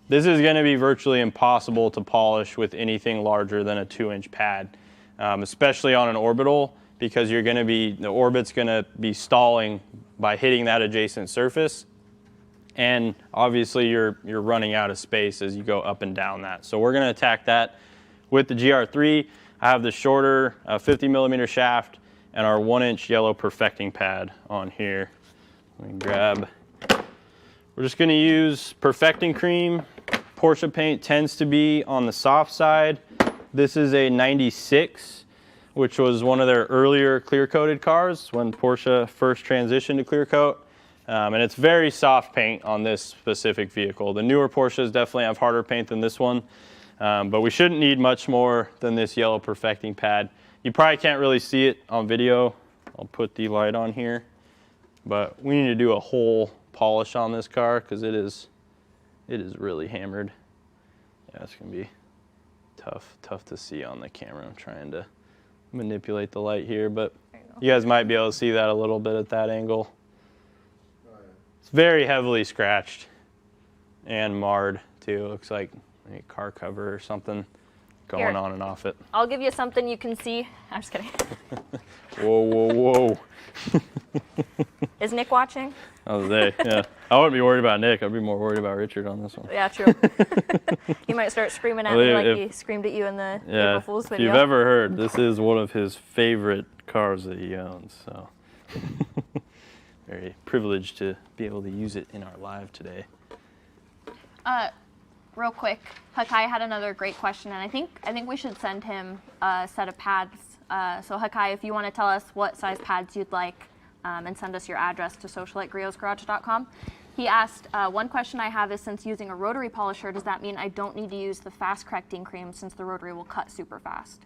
This is going to be virtually impossible to polish with anything larger than a 2-inch pad, especially on an orbital, because the orbit's going to be stalling by hitting that adjacent surface. And obviously you're running out of space as you go up and down that. So we're gonna attack that with the GR3. I have the shorter 50 millimeter shaft and our 1-inch yellow perfecting pad on here. Let me grab. We're just gonna use perfecting cream. Porsche paint tends to be on the soft side. This is a 96, which was one of their earlier clear coated cars when Porsche first transitioned to clear coat. And it's very soft paint on this specific vehicle. The newer Porsches definitely have harder paint than this one, but we shouldn't need much more than this yellow perfecting pad. You probably can't really see it on video. I'll put the light on here. But we need to do a whole polish on this car because it is really hammered. Yeah, it's gonna be tough to see on the camera. I'm trying to manipulate the light here, but you guys might be able to see that a little bit at that angle. It's very heavily scratched and marred too. It looks like a car cover or something going on and off it. I'll give you something you can see. I'm just kidding. Whoa, whoa, whoa. Is Nick watching? I was there, yeah. I wouldn't be worried about Nick. I'd be more worried about Richard on this one. Yeah, true. He might start screaming at me like he screamed at you in the April Fool's video. If you've ever heard, this is one of his favorite cars that he owns. So very privileged to be able to use it in our live today. Real quick, Hakai had another great question, and I think we should send him a set of pads. So Hakai, if you want to tell us what size pads you'd like, and send us your address to social@griotsgarage.com. He asked, one question I have is, since using a rotary polisher, does that mean I don't need to use the fast correcting cream since the rotary will cut super fast?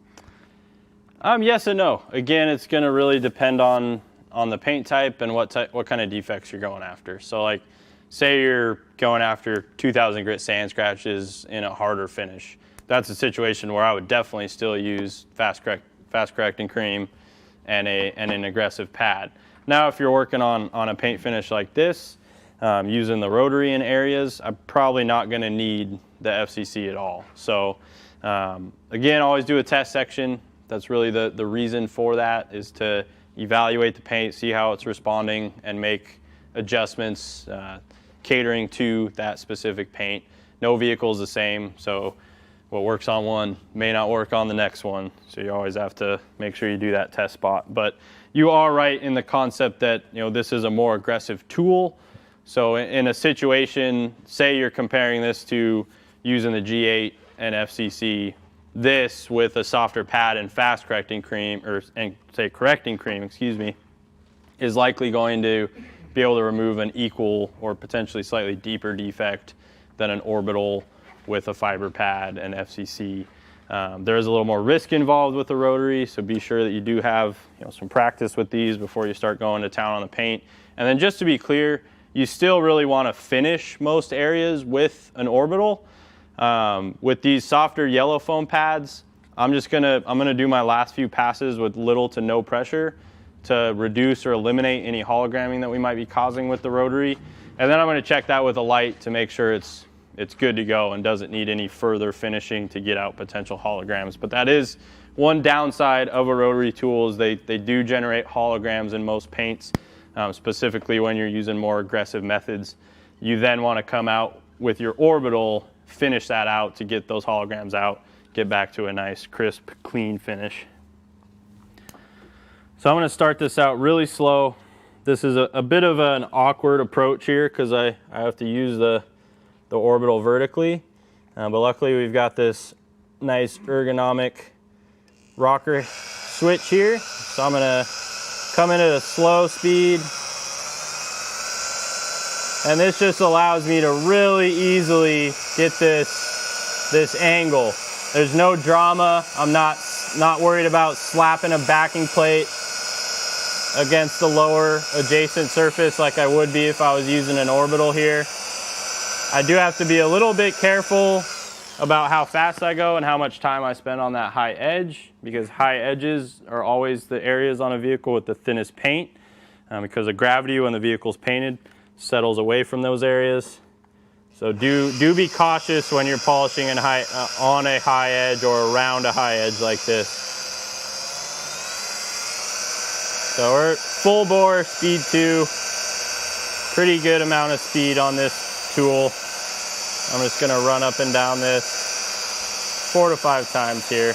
Yes and no. Again, it's going to really depend on the paint type and what kind of defects you're going after. So like, say you're going after 2000 grit sand scratches in a harder finish. That's a situation where I would definitely still use fast correcting cream and an aggressive pad. Now, if you're working on a paint finish like this, using the rotary in areas, I'm probably not going to need the FCC at all. So again, always do a test section. That's really the reason for that, is to evaluate the paint, see how it's responding, and make adjustments catering to that specific paint. No vehicle is the same, so what works on one may not work on the next one. So you always have to make sure you do that test spot. But you are right in the concept that, you know, this is a more aggressive tool. So in a situation, say you're comparing this to using the G8 and FCC, this with a softer pad and fast correcting cream, correcting cream, is likely going to be able to remove an equal or potentially slightly deeper defect than an orbital with a fiber pad and FCC. There is a little more risk involved with the rotary, so be sure that you do have some practice with these before you start going to town on the paint. And then just to be clear, you still really want to finish most areas with an orbital. With these softer yellow foam pads, I'm gonna do my last few passes with little to no pressure to reduce or eliminate any hologramming that we might be causing with the rotary. And then I'm gonna check that with a light to make sure it's good to go and doesn't need any further finishing to get out potential holograms. But that is one downside of a rotary tool, is they do generate holograms in most paints, specifically when you're using more aggressive methods. You then want to come out with your orbital, finish that out to get those holograms out, get back to a nice, crisp, clean finish. So I'm going to start this out really slow. This is a bit of an awkward approach here because I have to use the orbital vertically, but luckily we've got this nice ergonomic rocker switch here. So I'm gonna come in at a slow speed, and this just allows me to really easily get this angle. There's no drama. I'm not worried about slapping a backing plate against the lower adjacent surface like I would be if I was using an orbital here. I do have to be a little bit careful about how fast I go and how much time I spend on that high edge, because high edges are always the areas on a vehicle with the thinnest paint, because of gravity when the vehicle's painted settles away from those areas. So do be cautious when you're polishing on a high edge or around a high edge like this. So we're full bore, speed 2, pretty good amount of speed on this tool. I'm just going to run up and down this 4 to 5 times here.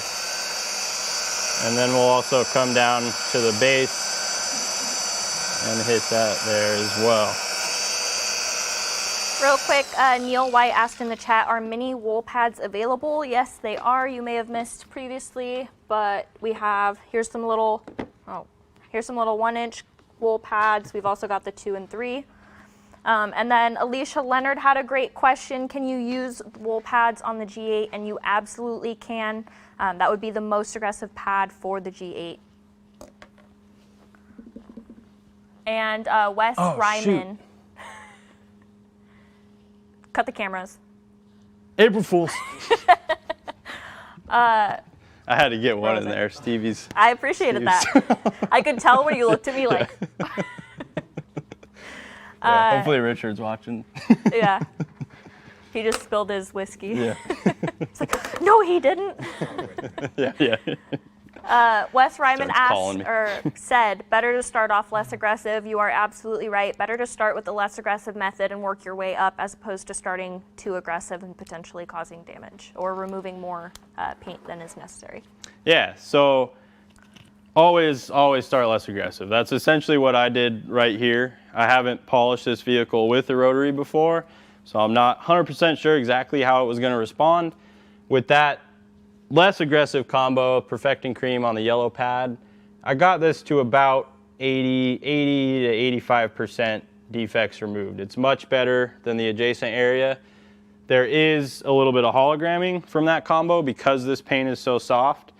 And then we'll also come down to the base and hit that there as well. Real quick, Neil White asked in the chat, are mini wool pads available? Yes, they are. You may have missed previously, but we have, here's some little 1-inch wool pads. We've also got the 2 and 3. And then Alicia Leonard had a great question. Can you use wool pads on the G8? And you absolutely can. That would be the most aggressive pad for the G8. And Wes Ryman. Cut the cameras. April Fools. I had to get one in there, Stevie's. I appreciated that. I could tell when you looked at me like. Yeah, hopefully Richard's watching. Yeah. He just spilled his whiskey. Yeah. It's like, no, he didn't. Yeah. Wes Ryman Starts calling said, better to start off less aggressive. You are absolutely right. Better to start with the less aggressive method and work your way up as opposed to starting too aggressive and potentially causing damage or removing more paint than is necessary. Yeah, so always start less aggressive. That's essentially what I did right here. I haven't polished this vehicle with the Rotary before, so I'm not 100% sure exactly how it was going to respond. With that less aggressive combo, Perfecting Cream on the yellow pad, I got this to about 80 to 85% defects removed. It's much better than the adjacent area. There is a little bit of hologramming from that combo because this paint is so soft.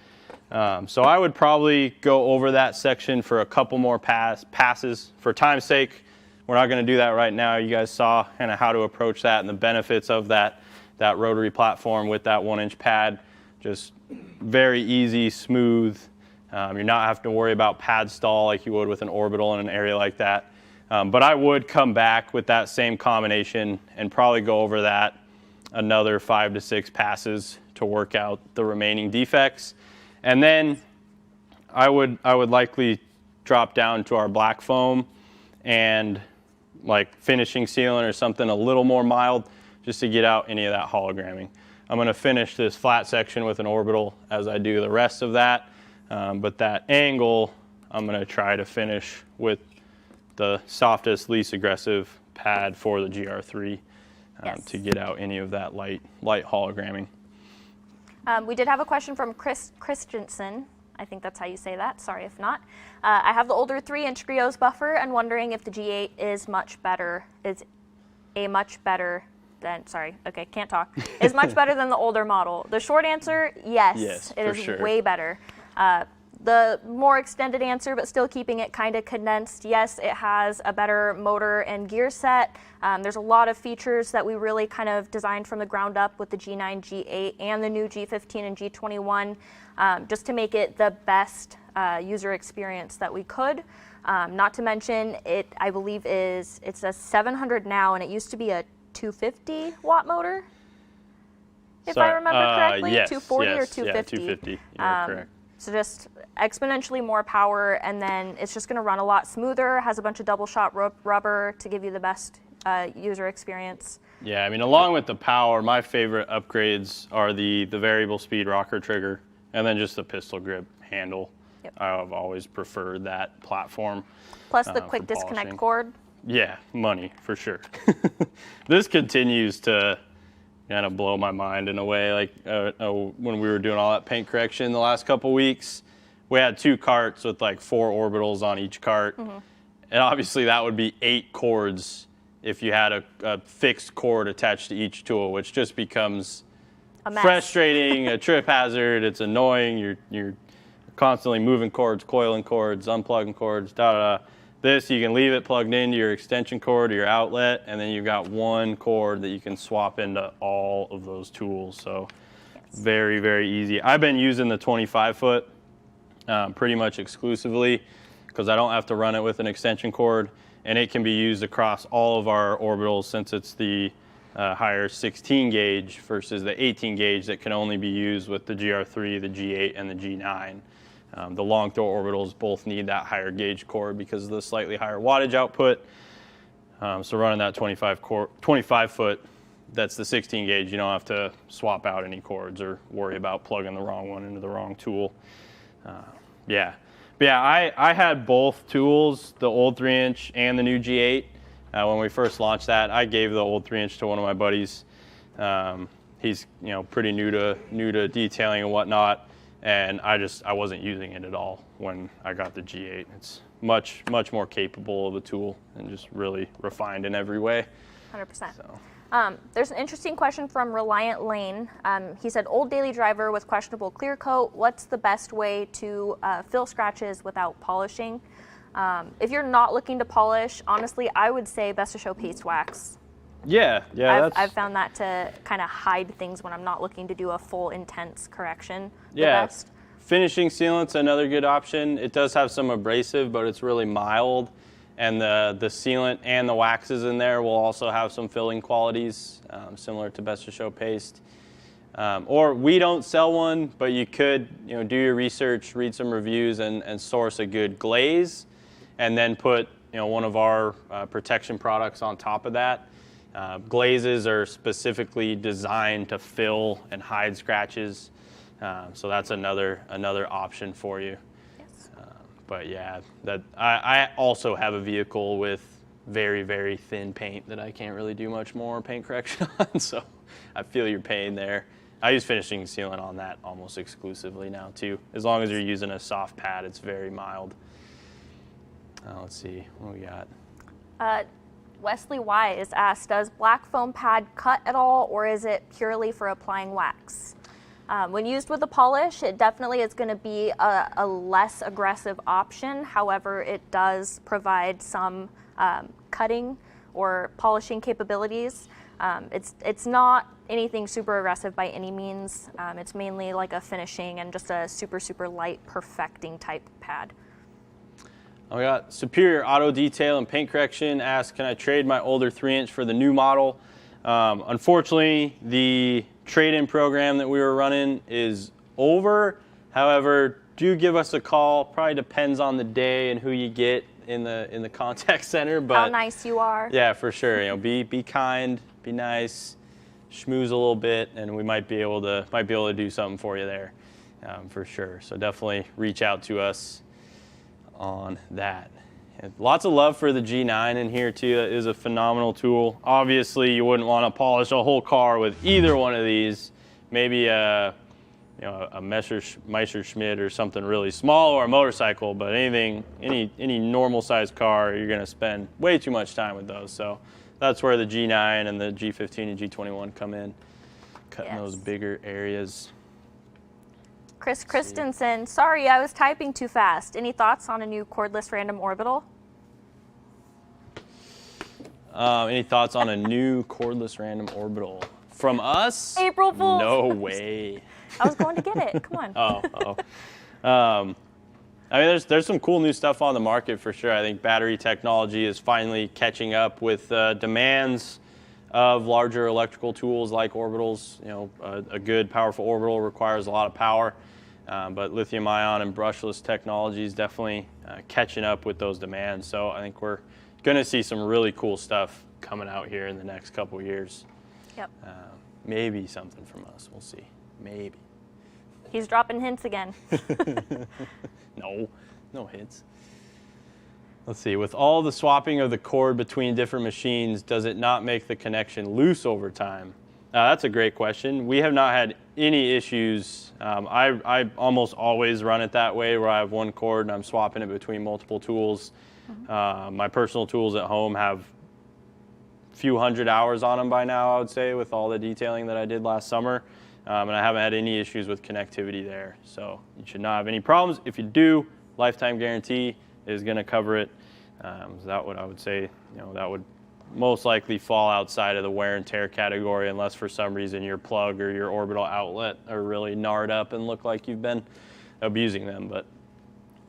So I would probably go over that section for a couple more passes. For time's sake, we're not going to do that right now. You guys saw kind of how to approach that and the benefits of that Rotary platform with that 1-inch pad. Just very easy, smooth. You're not having to worry about pad stall like you would with an orbital in an area like that. But I would come back with that same combination and probably go over that another 5 to 6 passes to work out the remaining defects. And then I would likely drop down to our black foam and like finishing sealant or something a little more mild just to get out any of that hologramming. I'm going to finish this flat section with an orbital as I do the rest of that, but that angle I'm going to try to finish with the softest, least aggressive pad for the GR3 to get out any of that light hologramming. We did have a question from Chris Christensen. I think that's how you say that. Sorry if not. I have the older 3-inch Griot buffer and wondering if the G8 is much better than the older model. The short answer, yes, it is sure. Way better. The more extended answer, but still keeping it kind of condensed, yes, it has a better motor and gear set. There's a lot of features that we really kind of designed from the ground up with the G9, G8, and the new G15 and G21, just to make it the best user experience that we could. Not to mention, I believe it's a 700 now, and it used to be a 250 watt motor, if I remember correctly. Yes, 240 yes, or 250. Yeah, 250. You're correct. So just exponentially more power, and then it's just going to run a lot smoother. Has a bunch of double shot rubber to give you the best user experience. Yeah, I mean, along with the power, my favorite upgrades are the variable speed rocker trigger and then just the pistol grip handle. Yep. I've always preferred that platform. Plus the quick disconnect cord. Yeah, money for sure. This continues to kind of blow my mind in a way. Like when we were doing all that paint correction the last couple weeks, we had 2 carts with like 4 orbitals on each cart. Mm-hmm. And obviously that would be 8 cords if you had a fixed cord attached to each tool, which just becomes frustrating, a trip hazard. It's annoying. You're constantly moving cords, coiling cords, unplugging cords, This, you can leave it plugged into your extension cord or your outlet, and then you've got one cord that you can swap into all of those tools. So very, very easy. I've been using the 25-foot pretty much exclusively because I don't have to run it with an extension cord, and it can be used across all of our orbitals since it's the higher 16 gauge versus the 18 gauge that can only be used with the GR3, the G8, and the G9. The long throw orbitals both need that higher gauge cord because of the slightly higher wattage output. So running that 25 foot, that's the 16 gauge, you don't have to swap out any cords or worry about plugging the wrong one into the wrong tool. I had both tools, the old 3-inch and the new G8. When we first launched that, I gave the old 3-inch to one of my buddies. He's pretty new to detailing and whatnot. And I wasn't using it at all when I got the G8. It's much more capable of a tool and just really refined in every way. 100%. So. There's an interesting question from Reliant Lane. He said, old daily driver with questionable clear coat, what's the best way to fill scratches without polishing? If you're not looking to polish, honestly, I would say Best of Show Paste Wax. Yeah, I've found that to kind of hide things when I'm not looking to do a full intense correction. Yeah. The best. Finishing sealant's another good option. It does have some abrasive, but it's really mild. And the sealant and the waxes in there will also have some filling qualities, similar to Best of Show Paste. Or we don't sell one, but you could, do your research, read some reviews, and source a good glaze, and then put, one of our protection products on top of that. Glazes are specifically designed to fill and hide scratches, so that's another option for you. Yes. But yeah, I also have a vehicle with very, very thin paint that I can't really do much more paint correction on, so I feel your pain there. I use finishing sealant on that almost exclusively now too. As long as you're using a soft pad, it's very mild. Let's see, what we got? Wesley Y is asked, does black foam pad cut at all, or is it purely for applying wax? When used with a polish, it definitely is going to be a less aggressive option. However, it does provide some cutting or polishing capabilities. It's not anything super aggressive by any means. It's mainly like a finishing and just a super, super light perfecting type pad. We got Superior Auto Detail and Paint Correction asked, can I trade my older 3-inch for the new model? Unfortunately, the trade-in program that we were running is over. However, do give us a call. Probably depends on the day and who you get in the contact center. But how nice you are. Yeah, for sure. Be kind, be nice, schmooze a little bit, and we might be able to do something for you there, for sure. So definitely reach out to us on that. And lots of love for the G9 in here too. It is a phenomenal tool. Obviously, you wouldn't want to polish a whole car with either one of these. Maybe a Messerschmitt or something really small, or a motorcycle. But any normal sized car, you're going to spend way too much time with those. So that's where the G9 and the G15 and G21 come in, cutting those bigger areas. Chris Christensen, sorry, I was typing too fast. Any thoughts on a new cordless random orbital? Any thoughts on a new cordless random orbital from us? April Fool's. No way. I was going to get it. Come on. I mean, there's some cool new stuff on the market for sure. I think battery technology is finally catching up with demands of larger electrical tools like orbitals. A good, powerful orbital requires a lot of power, but lithium-ion and brushless technology is definitely catching up with those demands. So I think we're going to see some really cool stuff coming out here in the next couple years. Yep. Maybe something from us. We'll see. Maybe. He's dropping hints again. No hints. Let's see, with all the swapping of the cord between different machines, does it not make the connection loose over time? That's a great question. We have not had any issues. I almost always run it that way, where I have one cord and I'm swapping it between multiple tools. My personal tools at home have a few hundred hours on them by now, I would say, with all the detailing that I did last summer. And I haven't had any issues with connectivity there. So you should not have any problems. If you do, lifetime guarantee is going to cover it. That would, I would say, that would most likely fall outside of the wear and tear category, unless for some reason your plug or your orbital outlet are really gnarred up and look like you've been abusing them. But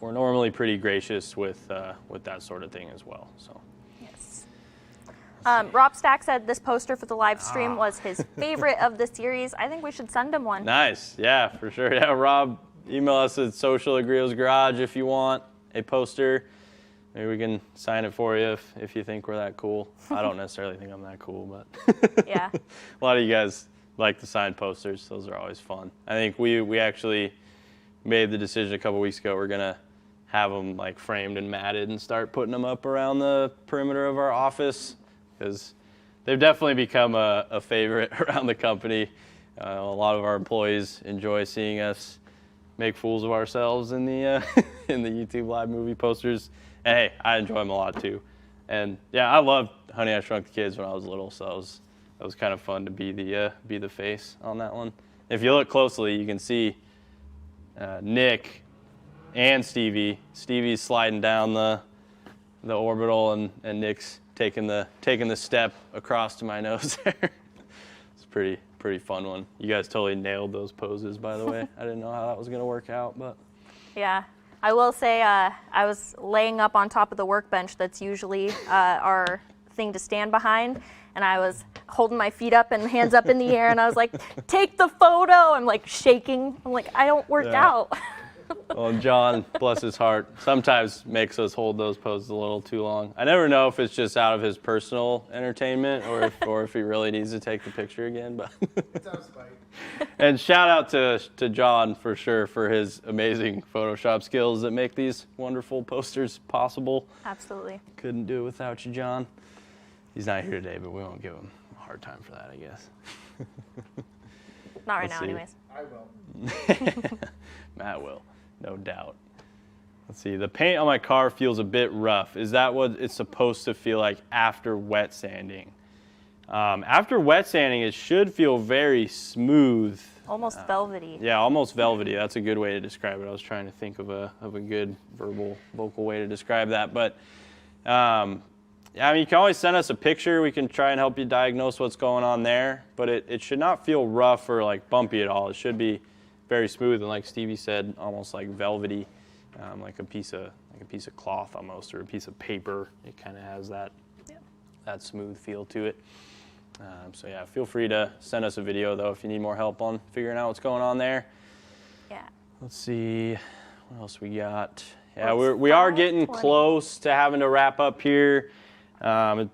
we're normally pretty gracious with that sort of thing as well. So. Yes. Rob Stack said this poster for the live stream was his favorite of the series. I think we should send him one. Nice. Yeah, for sure. Yeah, Rob, email us at social@Griot's if you want a poster. Maybe we can sign it for you if you think we're that cool. I don't necessarily think I'm that cool, but yeah. A lot of you guys like the signed posters. Those are always fun. I think we actually made the decision a couple weeks ago. We're gonna have them like framed and matted and start putting them up around the perimeter of our office, because they've definitely become a favorite around the company. A lot of our employees enjoy seeing us make fools of ourselves in the in the YouTube live movie posters. And hey, I enjoy them a lot too. And yeah, I loved Honey, I Shrunk the Kids when I was little, so that was kind of fun to be the face on that one. If you look closely, you can see Nick and Stevie. Stevie's sliding down the the orbital, and Nick's taking the step across to my nose there. It's pretty fun one. You guys totally nailed those poses, by the way. I didn't know how that was gonna work out, but. Yeah, I will say I was laying up on top of the workbench that's usually our thing to stand behind, and I was holding my feet up and hands up in the air, and I was like, take the photo. I'm like shaking. I'm like, I don't work out. Well, John, bless his heart, sometimes makes us hold those poses a little too long. I never know if it's just out of his personal entertainment or if he really needs to take the picture again. But It's out of spite. And shout out to John for sure for his amazing Photoshop skills that make these wonderful posters possible. Absolutely. Couldn't do it without you, John. He's not here today, but we won't give him a hard time for that, I guess. Not right Let's now, see. anyways. I will. Matt will, no doubt. Let's see, the paint on my car feels a bit rough. Is that what it's supposed to feel like after wet sanding? After wet sanding, it should feel very smooth. Almost velvety. Yeah, almost velvety. That's a good way to describe it. I was trying to think of a good vocal way to describe that. But I mean, you can always send us a picture. We can try and help you diagnose what's going on there. But it should not feel rough or like bumpy at all. It should be very smooth and, like Stevie said, almost like velvety, like a piece of cloth almost, or a piece of paper. It kind of has that smooth feel to it. So yeah, feel free to send us a video though if you need more help on figuring out what's going on there. Yeah. Let's see, what else we got? Yeah, we are getting 5:20. close to having to wrap up here.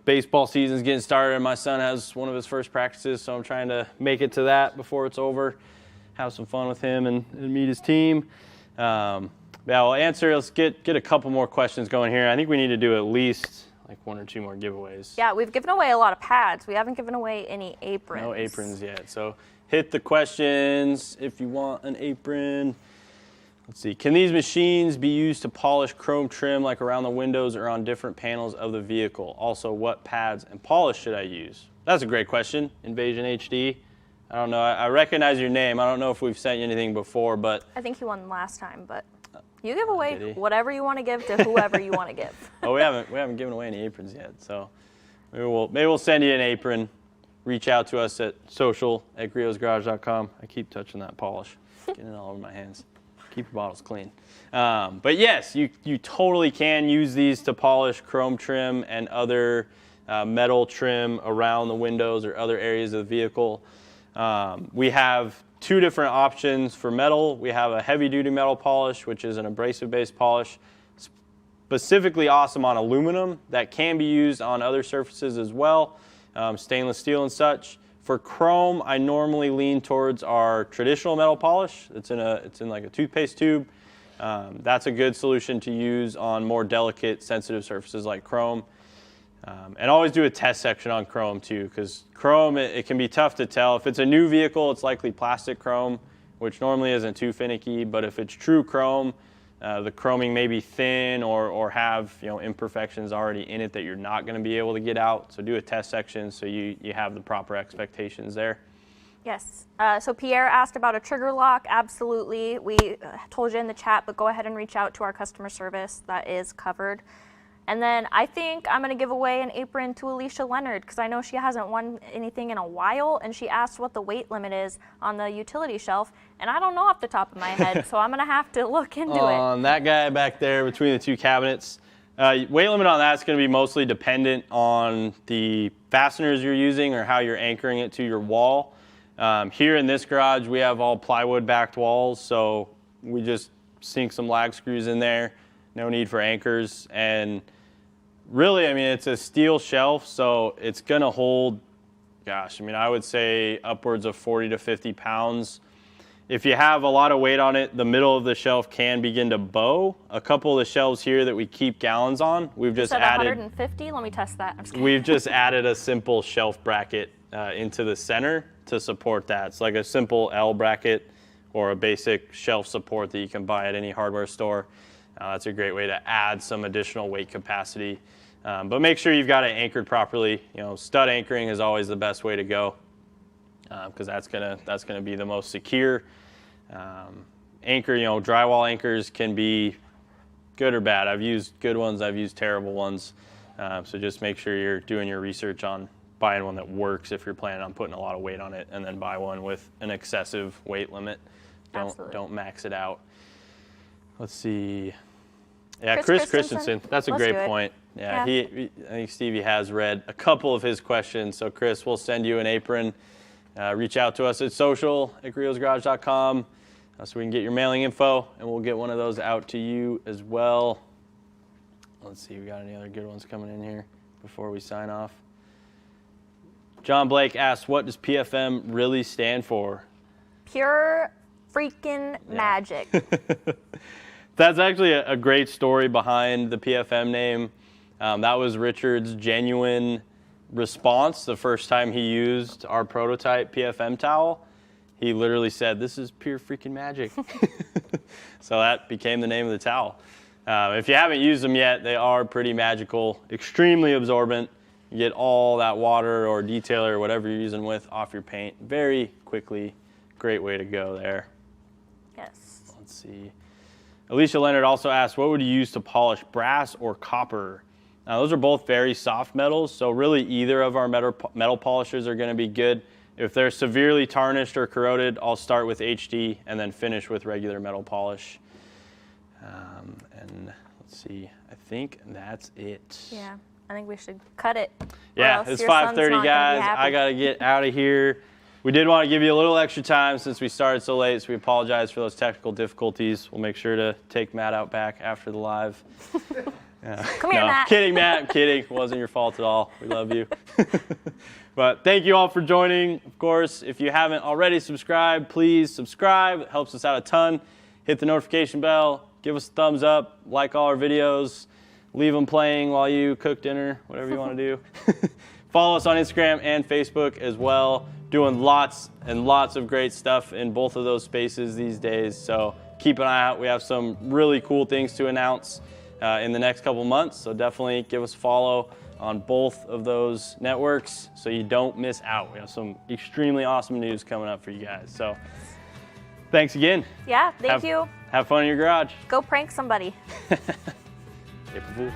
Baseball season's getting started. My son has one of his first practices, so I'm trying to make it to that before it's over. Have some fun with him and meet his team. Yeah, we'll answer. Let's get a couple more questions going here. I think we need to do at least like 1 or 2 more giveaways. Yeah, we've given away a lot of pads. We haven't given away any aprons. No aprons yet. So hit the questions if you want an apron. Let's see. Can these machines be used to polish chrome trim like around the windows or on different panels of the vehicle? Also, what pads and polish should I use? That's a great question. Invasion HD. I don't know. I recognize your name. I don't know if we've sent you anything before, but I think he won last time, but you give away did he? whatever you want to give to whoever you want to give. oh, we haven't given away any aprons yet. So maybe we'll send you an apron. Reach out to us at social@griotsgarage.com. I keep touching that polish, getting it all over my hands. Keep your bottles clean. But yes, you totally can use these to polish chrome trim and other metal trim around the windows or other areas of the vehicle. We have 2 different options for metal. We have a heavy-duty metal polish, which is an abrasive-based polish, specifically awesome on aluminum. That can be used on other surfaces as well, stainless steel and such. For chrome, I normally lean towards our traditional metal polish. It's in like a toothpaste tube. That's a good solution to use on more delicate, sensitive surfaces like chrome. And always do a test section on chrome too, because chrome, it can be tough to tell. If it's a new vehicle, it's likely plastic chrome, which normally isn't too finicky. But if it's true chrome, the chroming may be thin or have imperfections already in it that you're not going to be able to get out. So do a test section so you have the proper expectations there. Yes. So Pierre asked about a trigger lock. Absolutely. We told you in the chat, but go ahead and reach out to our customer service. That is covered. And then I think I'm going to give away an apron to Alicia Leonard because I know she hasn't won anything in a while, and she asked what the weight limit is on the utility shelf, and I don't know off the top of my head, so I'm going to have to look into it. On that guy back there between the 2 cabinets, weight limit on that is going to be mostly dependent on the fasteners you're using or how you're anchoring it to your wall. Here in this garage, we have all plywood backed walls, so we just sink some lag screws in there. No need for anchors. And really, I mean, it's a steel shelf, so it's going to hold, gosh, I mean, I would say upwards of 40 to 50 pounds. If you have a lot of weight on it, the middle of the shelf can begin to bow. A couple of the shelves here that we keep gallons on, we've just added 150? Let me test that. I'm just kidding. We've just added a simple shelf bracket into the center to support that. It's like a simple L bracket or a basic shelf support that you can buy at any hardware store. That's a great way to add some additional weight capacity. But make sure you've got it anchored properly. Stud anchoring is always the best way to go because that's gonna be the most secure. Drywall anchors can be good or bad. I've used good ones, I've used terrible ones. So just make sure you're doing your research on buying one that works if you're planning on putting a lot of weight on it, and then buy one with an excessive weight limit. Don't max it out. Let's see. Yeah, Chris Christensen. That's a great point. Yeah, I think Stevie has read a couple of his questions. So Chris, we'll send you an apron. Reach out to us at social@griotsgarage.com so we can get your mailing info, and we'll get one of those out to you as well. Let's see, we got any other good ones coming in here before we sign off. John Blake asks, what does PFM really stand for? Pure freaking magic. That's actually a great story behind the PFM name. That was Richard's genuine response the first time he used our prototype PFM towel. He literally said, this is pure freaking magic. So that became the name of the towel. If you haven't used them yet, they are pretty magical, extremely absorbent. You get all that water or detailer or whatever you're using with off your paint very quickly. Great way to go there. Yes. Let's see. Alicia Leonard also asked, what would you use to polish, brass or copper? Now, those are both very soft metals, so really either of our metal polishers are going to be good. If they're severely tarnished or corroded, I'll start with HD and then finish with regular metal polish. And let's see, I think that's it. Yeah, I think we should cut it. Yeah, it's 5:30, guys. I got to get out of here. We did want to give you a little extra time since we started so late, so we apologize for those technical difficulties. We'll make sure to take Matt out back after the live. Come here, Matt. Kidding, Matt. I'm kidding. It wasn't your fault at all. We love you. But thank you all for joining. Of course, if you haven't already subscribed, please subscribe. It helps us out a ton. Hit the notification bell. Give us a thumbs up. Like all our videos. Leave them playing while you cook dinner, whatever you want to do. Follow us on Instagram and Facebook as well. Doing lots and lots of great stuff in both of those spaces these days. So keep an eye out. We have some really cool things to announce in the next couple months. So definitely give us a follow on both of those networks so you don't miss out. We have some extremely awesome news coming up for you guys. So thanks again. Yeah, thank you. Have fun in your garage. Go prank somebody. April Fools.